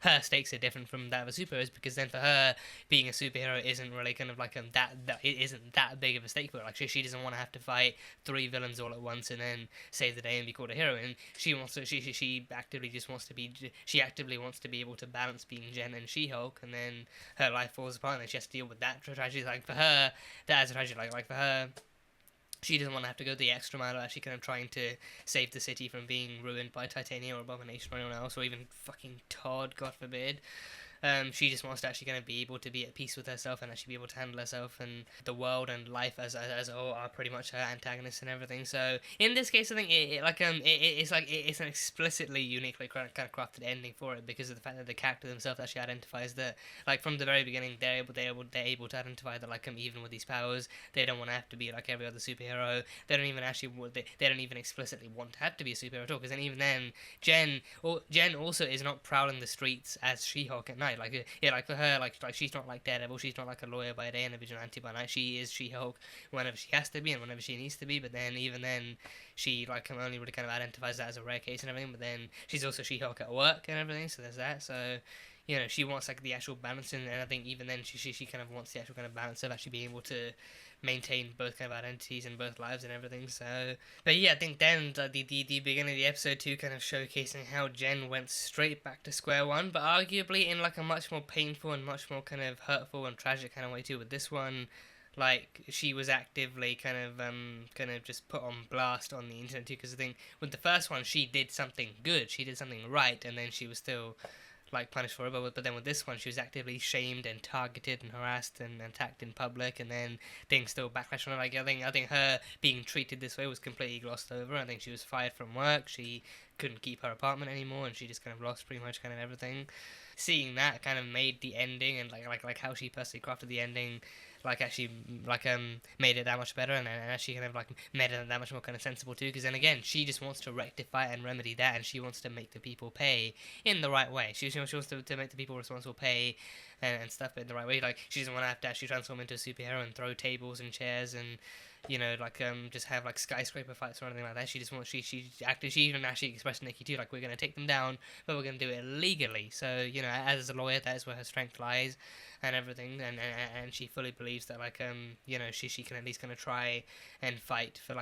her stakes are different from that of a superhero, because then for her, being a superhero isn't really kind of like that it isn't that big of a stake for her. Like she doesn't want to have to fight 3 villains all at once and then save the day and be called a hero. And she actively wants to be able to balance being Jen and She-Hulk, and then her life falls apart and then she has to deal with that tragedy. Like for her, that is a tragedy. Like for her, she doesn't want to have to go the extra mile of actually kind of trying to save the city from being ruined by Titania or Abomination or anyone else, or even fucking Todd, God forbid. She just wants to actually kind of be able to be at peace with herself and actually be able to handle herself, and the world and life as a whole are pretty much her antagonists and everything. So in this case, I think it's an explicitly uniquely kind of crafted ending for it, because of the fact that the character themselves actually identifies that, like from the very beginning, they're able to identify that like even with these powers, they don't want to have to be like every other superhero. They don't even explicitly want to have to be a superhero at all, because then even then, Jen also is not prowling the streets as She-Hulk at night. Like for her, like she's not like Daredevil. She's not like a lawyer by day and a vigilante by night. She is She-Hulk whenever she has to be and whenever she needs to be. But then even then, she like only really kind of identifies that as a rare case and everything. But then she's also She-Hulk at work and everything. So there's that. So she wants like the actual balance, and I think even then she kind of wants the actual kind of balance of actually being able to maintain both kind of identities and both lives and everything. So, but yeah, I think then the beginning of the episode 2 kind of showcasing how Jen went straight back to square one, but arguably in like a much more painful and much more kind of hurtful and tragic kind of way too. With this one, like she was actively kind of just put on blast on the internet too, because I think with the first one she did something good, she did something right, and then she was still like punished for it, but then with this one she was actively shamed and targeted and harassed and attacked in public, and then things still backlash on her. Like I think her being treated this way was completely glossed over. I think she was fired from work, she couldn't keep her apartment anymore, and she just kind of lost pretty much kind of everything. Seeing that kind of made the ending and like how she personally crafted the ending made it that much better, and actually kind of like made it that much more kind of sensible too, because then again she just wants to rectify and remedy that, and she wants to make the people pay in the right way. She wants to make the people responsible pay and stuff in the right way. Like she doesn't want to have to actually transform into a superhero and throw tables and chairs and just have like skyscraper fights or anything like that. She just wants she even actually expressed to Nikki too, like we're gonna take them down, but we're gonna do it legally. So as a lawyer, that is where her strength lies and everything, and she fully believes that she can at least kind of try and fight for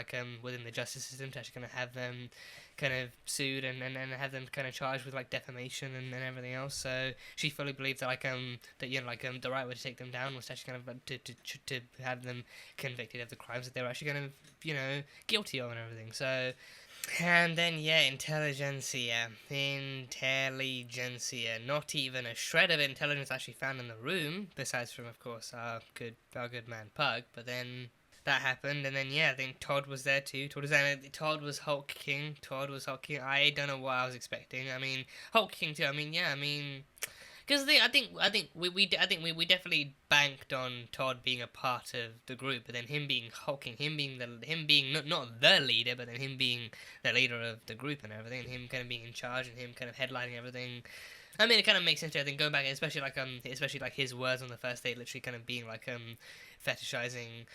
within the justice system to actually kind of have them kind of sued and have them kind of charged with like defamation and everything else. So she fully believes that the right way to take them down was actually kind of to have them convicted of the crimes that they were actually kind of guilty of and everything. So. And then, Intelligencia. Not even a shred of intelligence actually found in the room, besides from, of course, our good man Pug. But then that happened, and then, I think Todd was there too. Todd was Hulk King. I don't know what I was expecting. I mean, Hulk King too. Because I think we definitely banked on Todd being a part of the group, but then him being hulking, him being not the leader, but then him being the leader of the group and everything, and him kind of being in charge and him kind of headlining everything. I mean, it kind of makes sense to, I think, going back, especially like his words on the first day, literally kind of being like fetishizing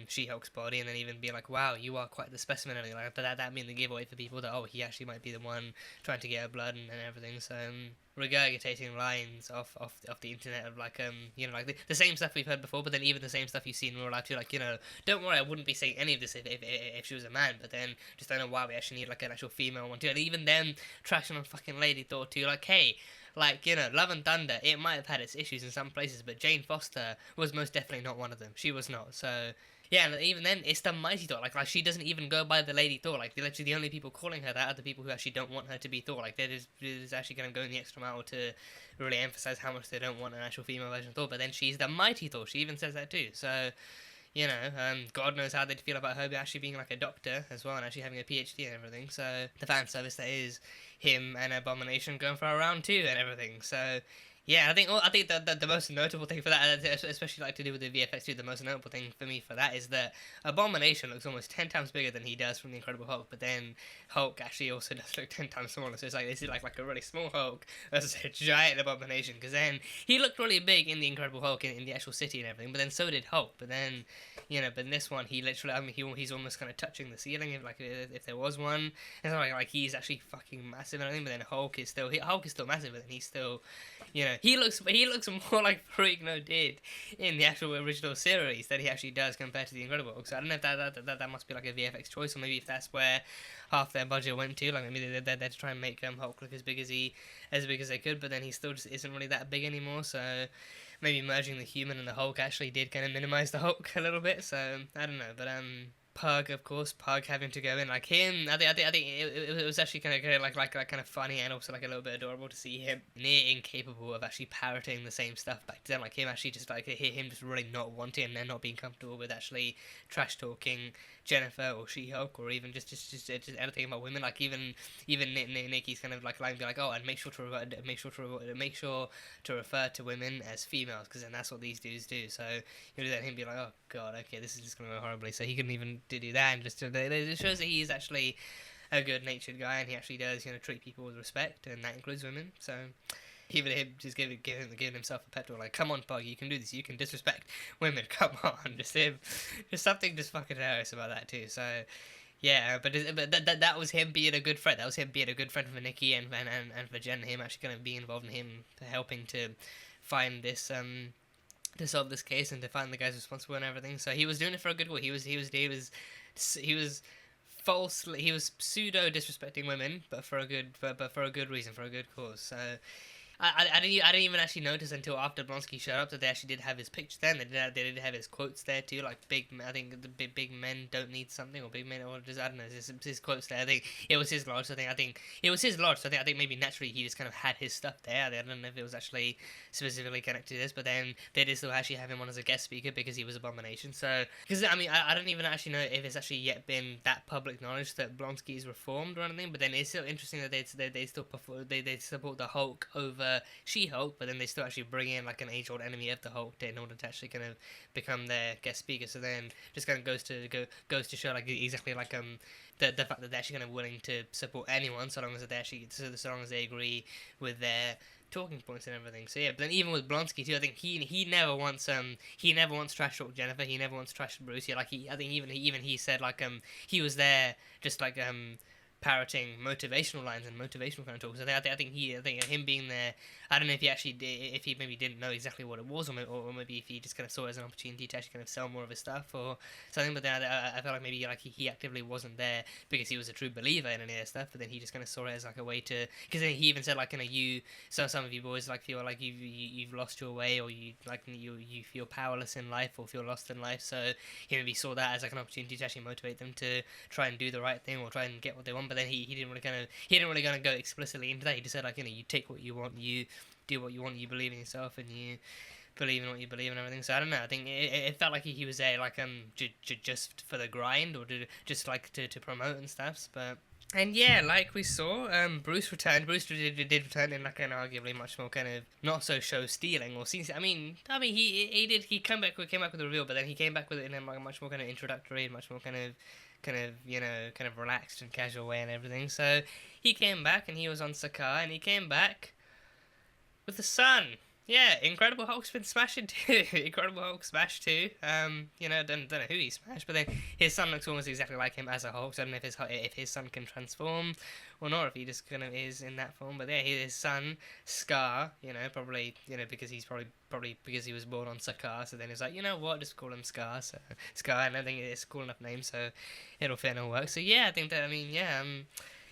She-Hulk's body, and then even being like, wow, you are quite the specimen, and everything like that. That being the giveaway for people that, oh, he actually might be the one trying to get her blood and everything. So regurgitating lines off the internet of the same stuff we've heard before, but then even the same stuff you see in real life too. Don't worry, I wouldn't be saying any of this if she was a man, but then just don't know why we actually need an actual female one too. And even them trashing on fucking Lady Thor too. Hey, Love and Thunder, it might have had its issues in some places, but Jane Foster was most definitely not one of them. She was not. So yeah, and even then, it's the Mighty Thor. Like she doesn't even go by the Lady Thor. Literally, the only people calling her that are the people who actually don't want her to be Thor. They're just actually going to go in the extra mile to really emphasize how much they don't want an actual female version of Thor. But then she's the Mighty Thor. She even says that too. So, God knows how they'd feel about her actually being a doctor as well and actually having a PhD and everything. So the fan service that is him and Abomination going for a round 2 and everything. So Yeah, I think the most notable thing for that, especially like to do with the VFX too, the most notable thing for me for that is that Abomination looks almost 10 times bigger than he does from the Incredible Hulk, but then Hulk actually also does look 10 times smaller. So it's like this is like a really small Hulk versus a giant Abomination. Because then he looked really big in the Incredible Hulk in the actual city and everything, but then so did Hulk. But then but in this one he literally, I mean, he's almost kind of touching the ceiling if there was one. It's not like he's actually fucking massive and everything. But then Hulk is still massive, but then he's still. He looks more like Ferrigno did in the actual original series than he actually does compared to the Incredible Hulk. So I don't know if that must be like a VFX choice, or maybe if that's where half their budget went to. Like maybe they're to try and make Hulk look as big as they could, but then he still just isn't really that big anymore. So maybe merging the Human and the Hulk actually did kind of minimize the Hulk a little bit. So I don't know, but Pug, of course, Pug having to go in like him. I think it was actually kind of like kind of funny and also like a little bit adorable to see him near incapable of actually parroting the same stuff back to them. Like him actually just like him just really not wanting and then not being comfortable with actually trash talking Jennifer or She-Hulk or even just anything about women. Like even Nikki's kind of like be like, oh, and make sure to refer to women as females, because then that's what these dudes do. So then him be like, oh god, okay, this is just gonna go horribly. So he couldn't even do that, and it shows that he's actually a good-natured guy, and he actually does treat people with respect, and that includes women. So even him just giving himself a pep talk, like, come on, Pug, you can do this, you can disrespect women, come on, just something just fucking hilarious about that too. So yeah, but that was him being a good friend. That was him being a good friend for Nikki and for Jen, and him actually going to be involved in him helping to find this to solve this case and to find the guys responsible and everything. So he was doing it for a good goal. He was pseudo disrespecting women, but for a good reason, for a good cause. So I didn't even actually notice until after Blonsky showed up that they actually did have his picture there. And they did have his quotes there too, like I think the big men don't need something, or big men, or just, I don't know, his quotes there. I think it was his lodge. So I think it was his lodge. So I think maybe naturally he just kind of had his stuff there. I don't know if it was actually specifically connected to this, but then they did still actually have him on as a guest speaker because he was Abomination. So because I mean I don't even actually know if it's actually yet been that public knowledge that Blonsky is reformed or anything. But then it's still interesting that they still they support the Hulk over She-Hulk, but then they still actually bring in like an age-old enemy of the Hulk in order to actually kind of become their guest speaker. So then just kind of goes to show like exactly like the fact that they're actually kind of willing to support anyone so long as they actually so long as they agree with their talking points and everything. So yeah, but then even with Blonsky too, I think he never wants trash talk Jennifer. He never wants trash Bruce. Yeah, like I think even he said like he was there just like parroting motivational lines and motivational kind of talks. I think him being there, I don't know if he actually did, if he maybe didn't know exactly what it was, or maybe if he just kind of saw it as an opportunity to actually kind of sell more of his stuff or something. But then I felt like maybe like he actively wasn't there because he was a true believer in any of that stuff. But then he just kind of saw it as like a way to, because then he even said like some of you boys like feel like you've lost your way, or you feel powerless in life or feel lost in life. So he maybe saw that as like an opportunity to actually motivate them to try and do the right thing or try and get what they want. But then he didn't really kind of go explicitly into that. He just said like, you take what you want, you do what you want, you believe in yourself, and you believe in what you believe and everything. So I don't know. I think it felt like he was there like just for the grind, or just like to promote and stuff. But and yeah, like we saw, Bruce returned. Bruce did return in like an arguably much more kind of not so show stealing or scene. I mean he came back with a reveal, but then he came back with it in a much more kind of introductory and much more kind of relaxed and casual way and everything. So he came back and he was on Sakaar, and he came back with the sun. Yeah, Incredible Hulk's been smashing too. Incredible Hulk smashed too. Don't know who he smashed, but then his son looks almost exactly like him as a Hulk. So I don't know if his son can transform or not, if he just kind of is in that form. But yeah, his son Scar, probably because he's probably because he was born on Sakaar. So then he's like, just call him Scar. So Scar, and I think it's a cool enough name, so it'll fit and it'll work. So yeah, I think that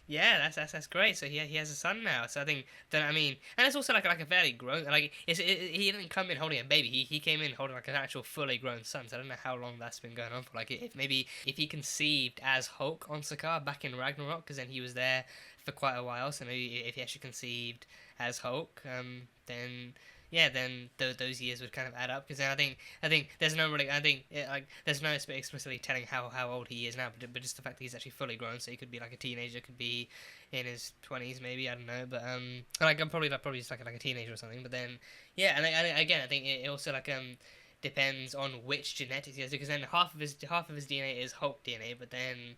yeah, that's great. So he has a son now. So I think that and it's also like a fairly grown, he didn't come in holding a baby. He came in holding like an actual fully grown son. So I don't know how long that's been going on for. Like if he conceived as Hulk on Sakaar back in Ragnarok, because then he was there for quite a while. So maybe if he actually conceived as Hulk, then yeah, then those years would kind of add up. Because then I think there's no really, there's no explicitly telling how old he is now, but just the fact that he's actually fully grown. So he could be like a teenager, could be in his 20s maybe, I don't know. But like I'm probably just like a teenager or something. But then yeah, and again I think it also like depends on which genetics he has, because then half of his DNA is Hulk DNA, but then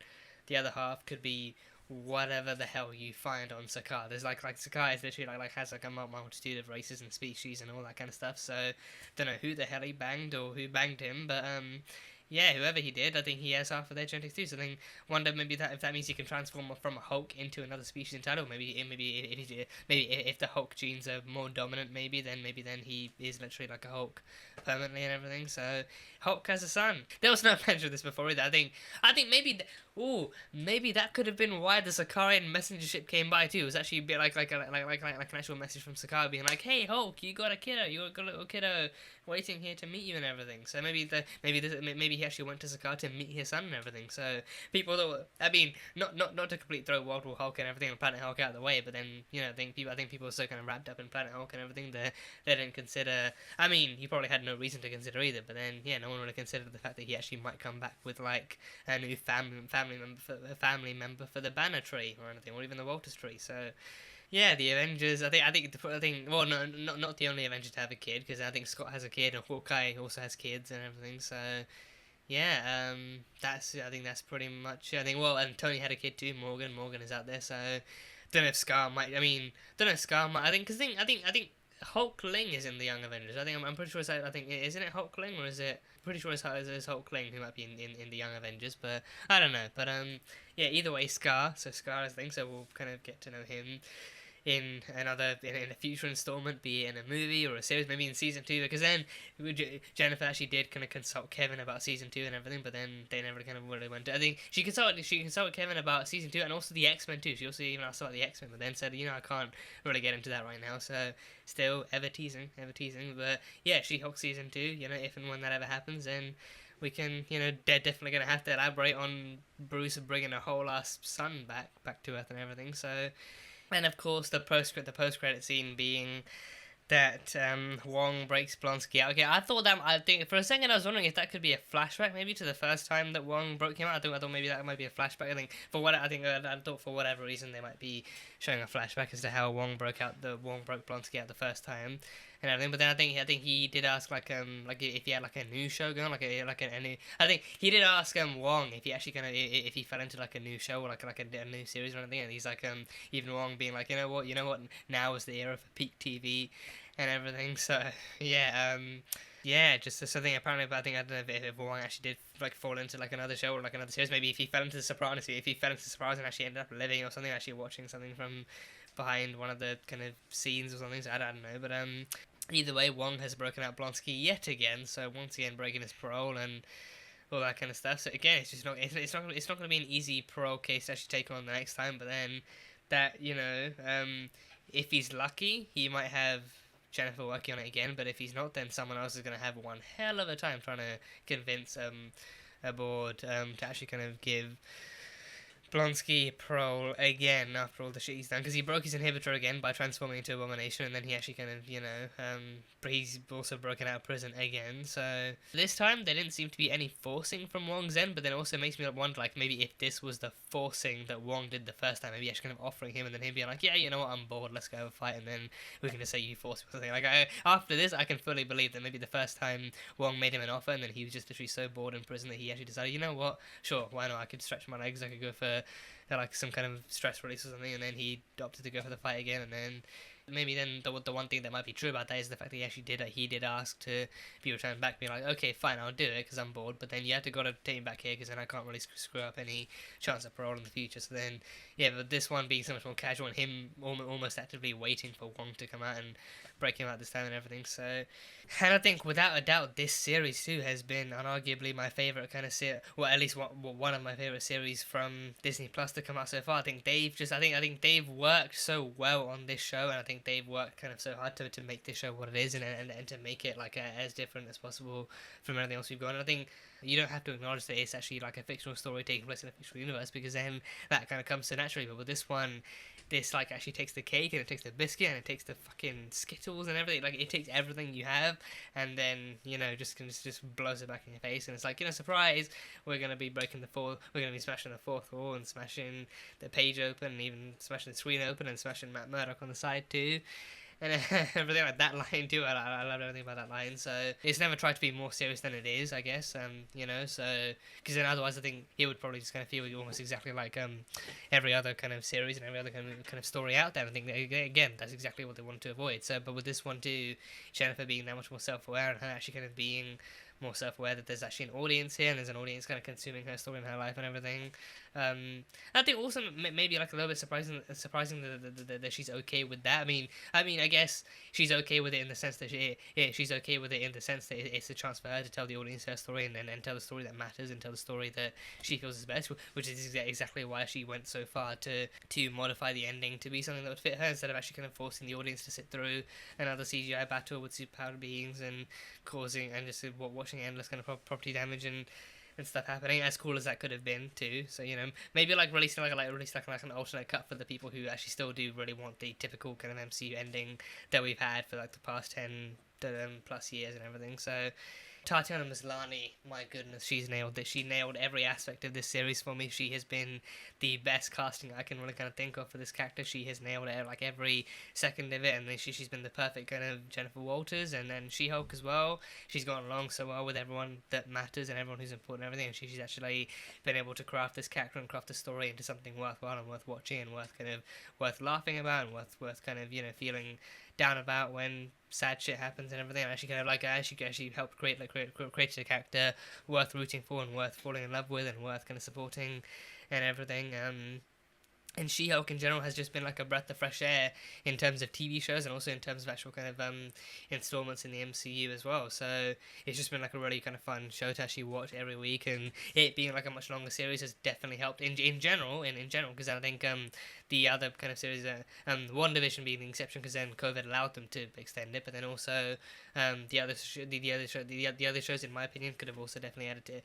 the other half could be whatever the hell you find on Sakaar. There's like Sakaar is literally like has like a multitude of races and species and all that kind of stuff. So don't know who the hell he banged or who banged him, but yeah, whoever he did, I think he has half of their genetics too. So I think wonder maybe that if that means he can transform from a Hulk into another species entirely, or maybe if the Hulk genes are more dominant, maybe then he is literally like a Hulk permanently and everything. So Hulk has a son. There was no mention of this before either. I think maybe maybe that could have been why the Sakaarian messenger ship came by too. It was actually a bit like an actual message from Sakaar being like, "Hey Hulk, you got a little kiddo waiting here to meet you and everything." So maybe he actually went to Sakaar to meet his son and everything. So people that were, I mean, not to completely throw World War Hulk and everything and Planet Hulk out of the way, but then I think people are so kind of wrapped up in Planet Hulk and everything that they didn't consider. I mean, he probably had no reason to consider either, but then no one really considered the fact that he actually might come back with like a new family member for the Banner tree or anything, or even the Walters tree. So yeah, the Avengers. I think. Well, no, not the only Avenger to have a kid, because I think Scott has a kid and Hawkeye also has kids and everything. So yeah, I think that's pretty much. I think and Tony had a kid too. Morgan is out there. So don't know if Scar might. I mean, don't know if Scar might. I think Hulk Ling is in the Young Avengers. I'm pretty sure it's. I think isn't it Hulk Ling, or is it? Pretty sure it's Hulk Ling who might be in the Young Avengers, but I don't know. But yeah, either way, Scar. So Scar is the thing. So we'll kind of get to know him in a future installment, be it in a movie or a series, maybe in season 2, because then Jennifer actually did kind of consult Kevin about season 2 and everything, but then they never kind of really went to. I think she consulted Kevin about season 2 and also the X-Men too. She also even asked about the X-Men, but then said, I can't really get into that right now. So still ever teasing, but yeah, She-Hulk season 2. If and when that ever happens, then we can, they're definitely gonna have to elaborate on Bruce bringing a whole ass son back to Earth and everything. So. And of course, the post-credit scene being that Wong breaks Blonsky out. Okay, I think for a second I was wondering if that could be a flashback, maybe to the first time that Wong broke him out. I thought maybe that might be a flashback. I thought for whatever reason they might be showing a flashback as to how Wong broke Blonsky out the first time and everything. But then I think he did ask like if he had like a new show going, a new. I think he did ask Wong if he actually if he fell into like a new show or like a new series or anything. And he's like even Wong being like, you know what, now is the era for peak TV and everything. So yeah, just something apparently. But I don't know if Wong actually did like fall into like another show or like another series. Maybe if he fell into The Sopranos, and actually ended up living or something, actually watching something from behind one of the kind of scenes or something. So I don't know, but either way, Wong has broken out Blonsky yet again. So once again, breaking his parole and all that kind of stuff. So again, it's just not going to be an easy parole case to actually take on the next time. But then that if he's lucky, he might have Jennifer working on it again, but if he's not, then someone else is going to have one hell of a time trying to convince a board to actually kind of give Blonsky parole again after all the shit he's done, because he broke his inhibitor again by transforming into Abomination, and then he actually kind of, he's also broken out of prison again. So this time there didn't seem to be any forcing from Wong's end, but then it also makes me wonder, like, maybe if this was the forcing that Wong did the first time, maybe actually kind of offering him and then him being like, yeah, you know what, I'm bored, let's go have a fight, and then we can just say you forced me or something. Like, after this, I can fully believe that maybe the first time Wong made him an offer, and then he was just literally so bored in prison that he actually decided, you know what, sure, why not, I could stretch my legs, I could go for like some kind of stress release or something, and then he opted to go for the fight again. And then maybe then the one thing that might be true about that is the fact that he did ask to be returned back, being like, okay, fine, I'll do it because I'm bored, but then you have to take me back here because then I can't really screw up any chance of parole in the future. So then yeah, but this one being so much more casual and him almost actively waiting for Wong to come out and break him out this time and everything. So, and I think without a doubt this series too has been unarguably my favourite kind of series, well, at least one of my favourite series from Disney Plus to come out so far. I think they've worked so well on this show, and I think they've worked kind of so hard to make this show what it is, and to make it like as different as possible from everything else we've got. And I think you don't have to acknowledge that it's actually like a fictional story taking place in a fictional universe, because then that kind of comes so naturally. But with this one, this like actually takes the cake, and it takes the biscuit, and it takes the fucking Skittles and everything. Like, it takes everything you have, and then, you know, just blows it back in your face. And it's like, you know, surprise, we're gonna be smashing the fourth wall, and smashing the page open, and even smashing the screen open, and smashing Matt Murdock on the side too. And everything like that line too, I love everything about that line. So it's never tried to be more serious than it is, I guess. You know, so because then otherwise I think it would probably just kind of feel almost exactly like every other kind of series and every other kind of story out there. I think that, again, that's exactly what they want to avoid. So, but with this one too, Jennifer being that much more self-aware, and her actually kind of being more self-aware that there's actually an audience here, and there's an audience kind of consuming her story and her life and everything. I think also maybe like a little bit surprising that she's okay with that. I mean, I guess she's okay with it in the sense that she's okay with it in the sense that it's a chance for her to tell the audience her story, and tell the story that matters, and tell the story that she feels is best, which is exactly why she went so far to modify the ending to be something that would fit her, instead of actually kind of forcing the audience to sit through another CGI battle with superpowered beings and causing and just watching endless kind of property damage and stuff happening, as cool as that could have been too. So, you know, maybe like releasing like an alternate cut for the people who actually still do really want the typical kind of MCU ending that we've had for like the past 10 plus years and everything. So Tatiana Maslany, my goodness, she's nailed it. She nailed every aspect of this series for me. She has been the best casting I can really kind of think of for this character. She has nailed it, like every second of it, and then she's been the perfect kind of Jennifer Walters, and then She-Hulk as well. She's gone along so well with everyone that matters and everyone who's important and everything, and she's actually been able to craft this character and craft the story into something worthwhile and worth watching and worth laughing about, and worth kind of, you know, feeling down about when sad shit happens and everything. And actually kind of like actually helped create a character worth rooting for and worth falling in love with and worth kind of supporting and everything. And She-Hulk in general has just been like a breath of fresh air in terms of TV shows, and also in terms of actual kind of installments in the MCU as well. So it's just been like a really kind of fun show to actually watch every week, and it being like a much longer series has definitely helped in general, because I think the other kind of series, WandaVision being the exception, because then COVID allowed them to extend it, but then also the other shows, in my opinion, could have also definitely added to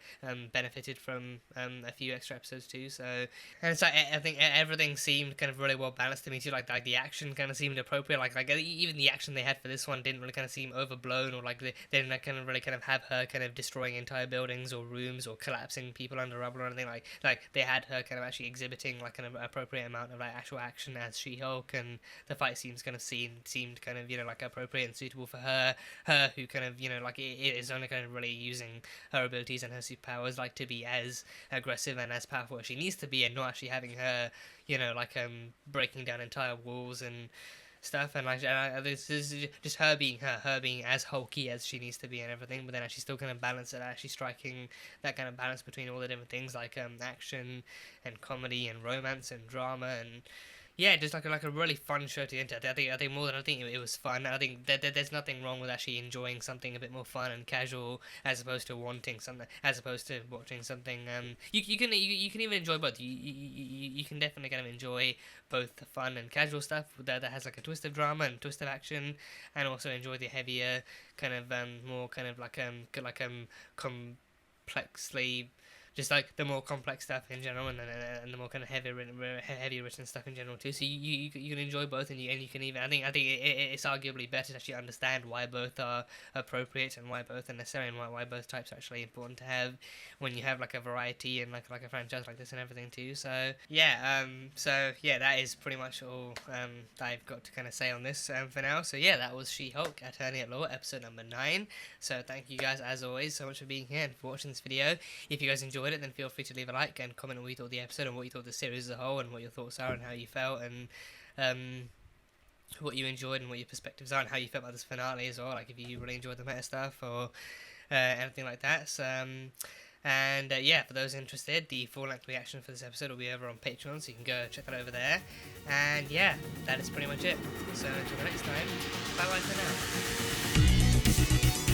benefited from a few extra episodes too. So, and it's like I think everything seemed kind of really well balanced to me too. Like the action kind of seemed appropriate. Like even the action they had for this one didn't really kind of seem overblown, or like they didn't kind of really kind of have her kind of destroying entire buildings or rooms or collapsing people under rubble or anything. Like they had her kind of actually exhibiting like an appropriate amount of like actual action as She-Hulk, and the fight scenes kind of seemed kind of, you know, like appropriate and suitable for her who kind of, you know, like it is only kind of really using her abilities and her superpowers like to be as aggressive and as powerful as she needs to be, and not actually having her, you know, like breaking down entire walls and stuff. And like this is just her being as hulky as she needs to be and everything, but then actually still kind of balance it, actually striking that kind of balance between all the different things like action and comedy and romance and drama, and yeah, just like a really fun show to get into. I think more than anything, it was fun. I think that there's nothing wrong with actually enjoying something a bit more fun and casual, as opposed to watching something. You can even enjoy both. You can definitely kind of enjoy both the fun and casual stuff that has like a twist of drama and twist of action, and also enjoy the heavier kind of more kind of like complexly. Just like the more complex stuff in general, and the more kind of heavy written stuff in general too. So you can enjoy both, and you can even I think it's arguably better to actually understand why both are appropriate and why both are necessary, and why both types are actually important to have when you have like a variety and like a franchise like this and everything too. So yeah, that is pretty much all I've got to kind of say on this for now. So yeah, that was She-Hulk Attorney at Law, episode number 9. So thank you guys as always so much for being here and for watching this video. If you guys enjoyed it, then feel free to leave a like and comment on what you thought of the episode and what you thought of the series as a whole, and what your thoughts are and how you felt, and what you enjoyed and what your perspectives are and how you felt about this finale as well, like if you really enjoyed the meta stuff or anything like that. So, and yeah, for those interested, the full-length reaction for this episode will be over on Patreon, so you can go check that over there. And yeah, that is pretty much it. So until the next time, bye bye for now.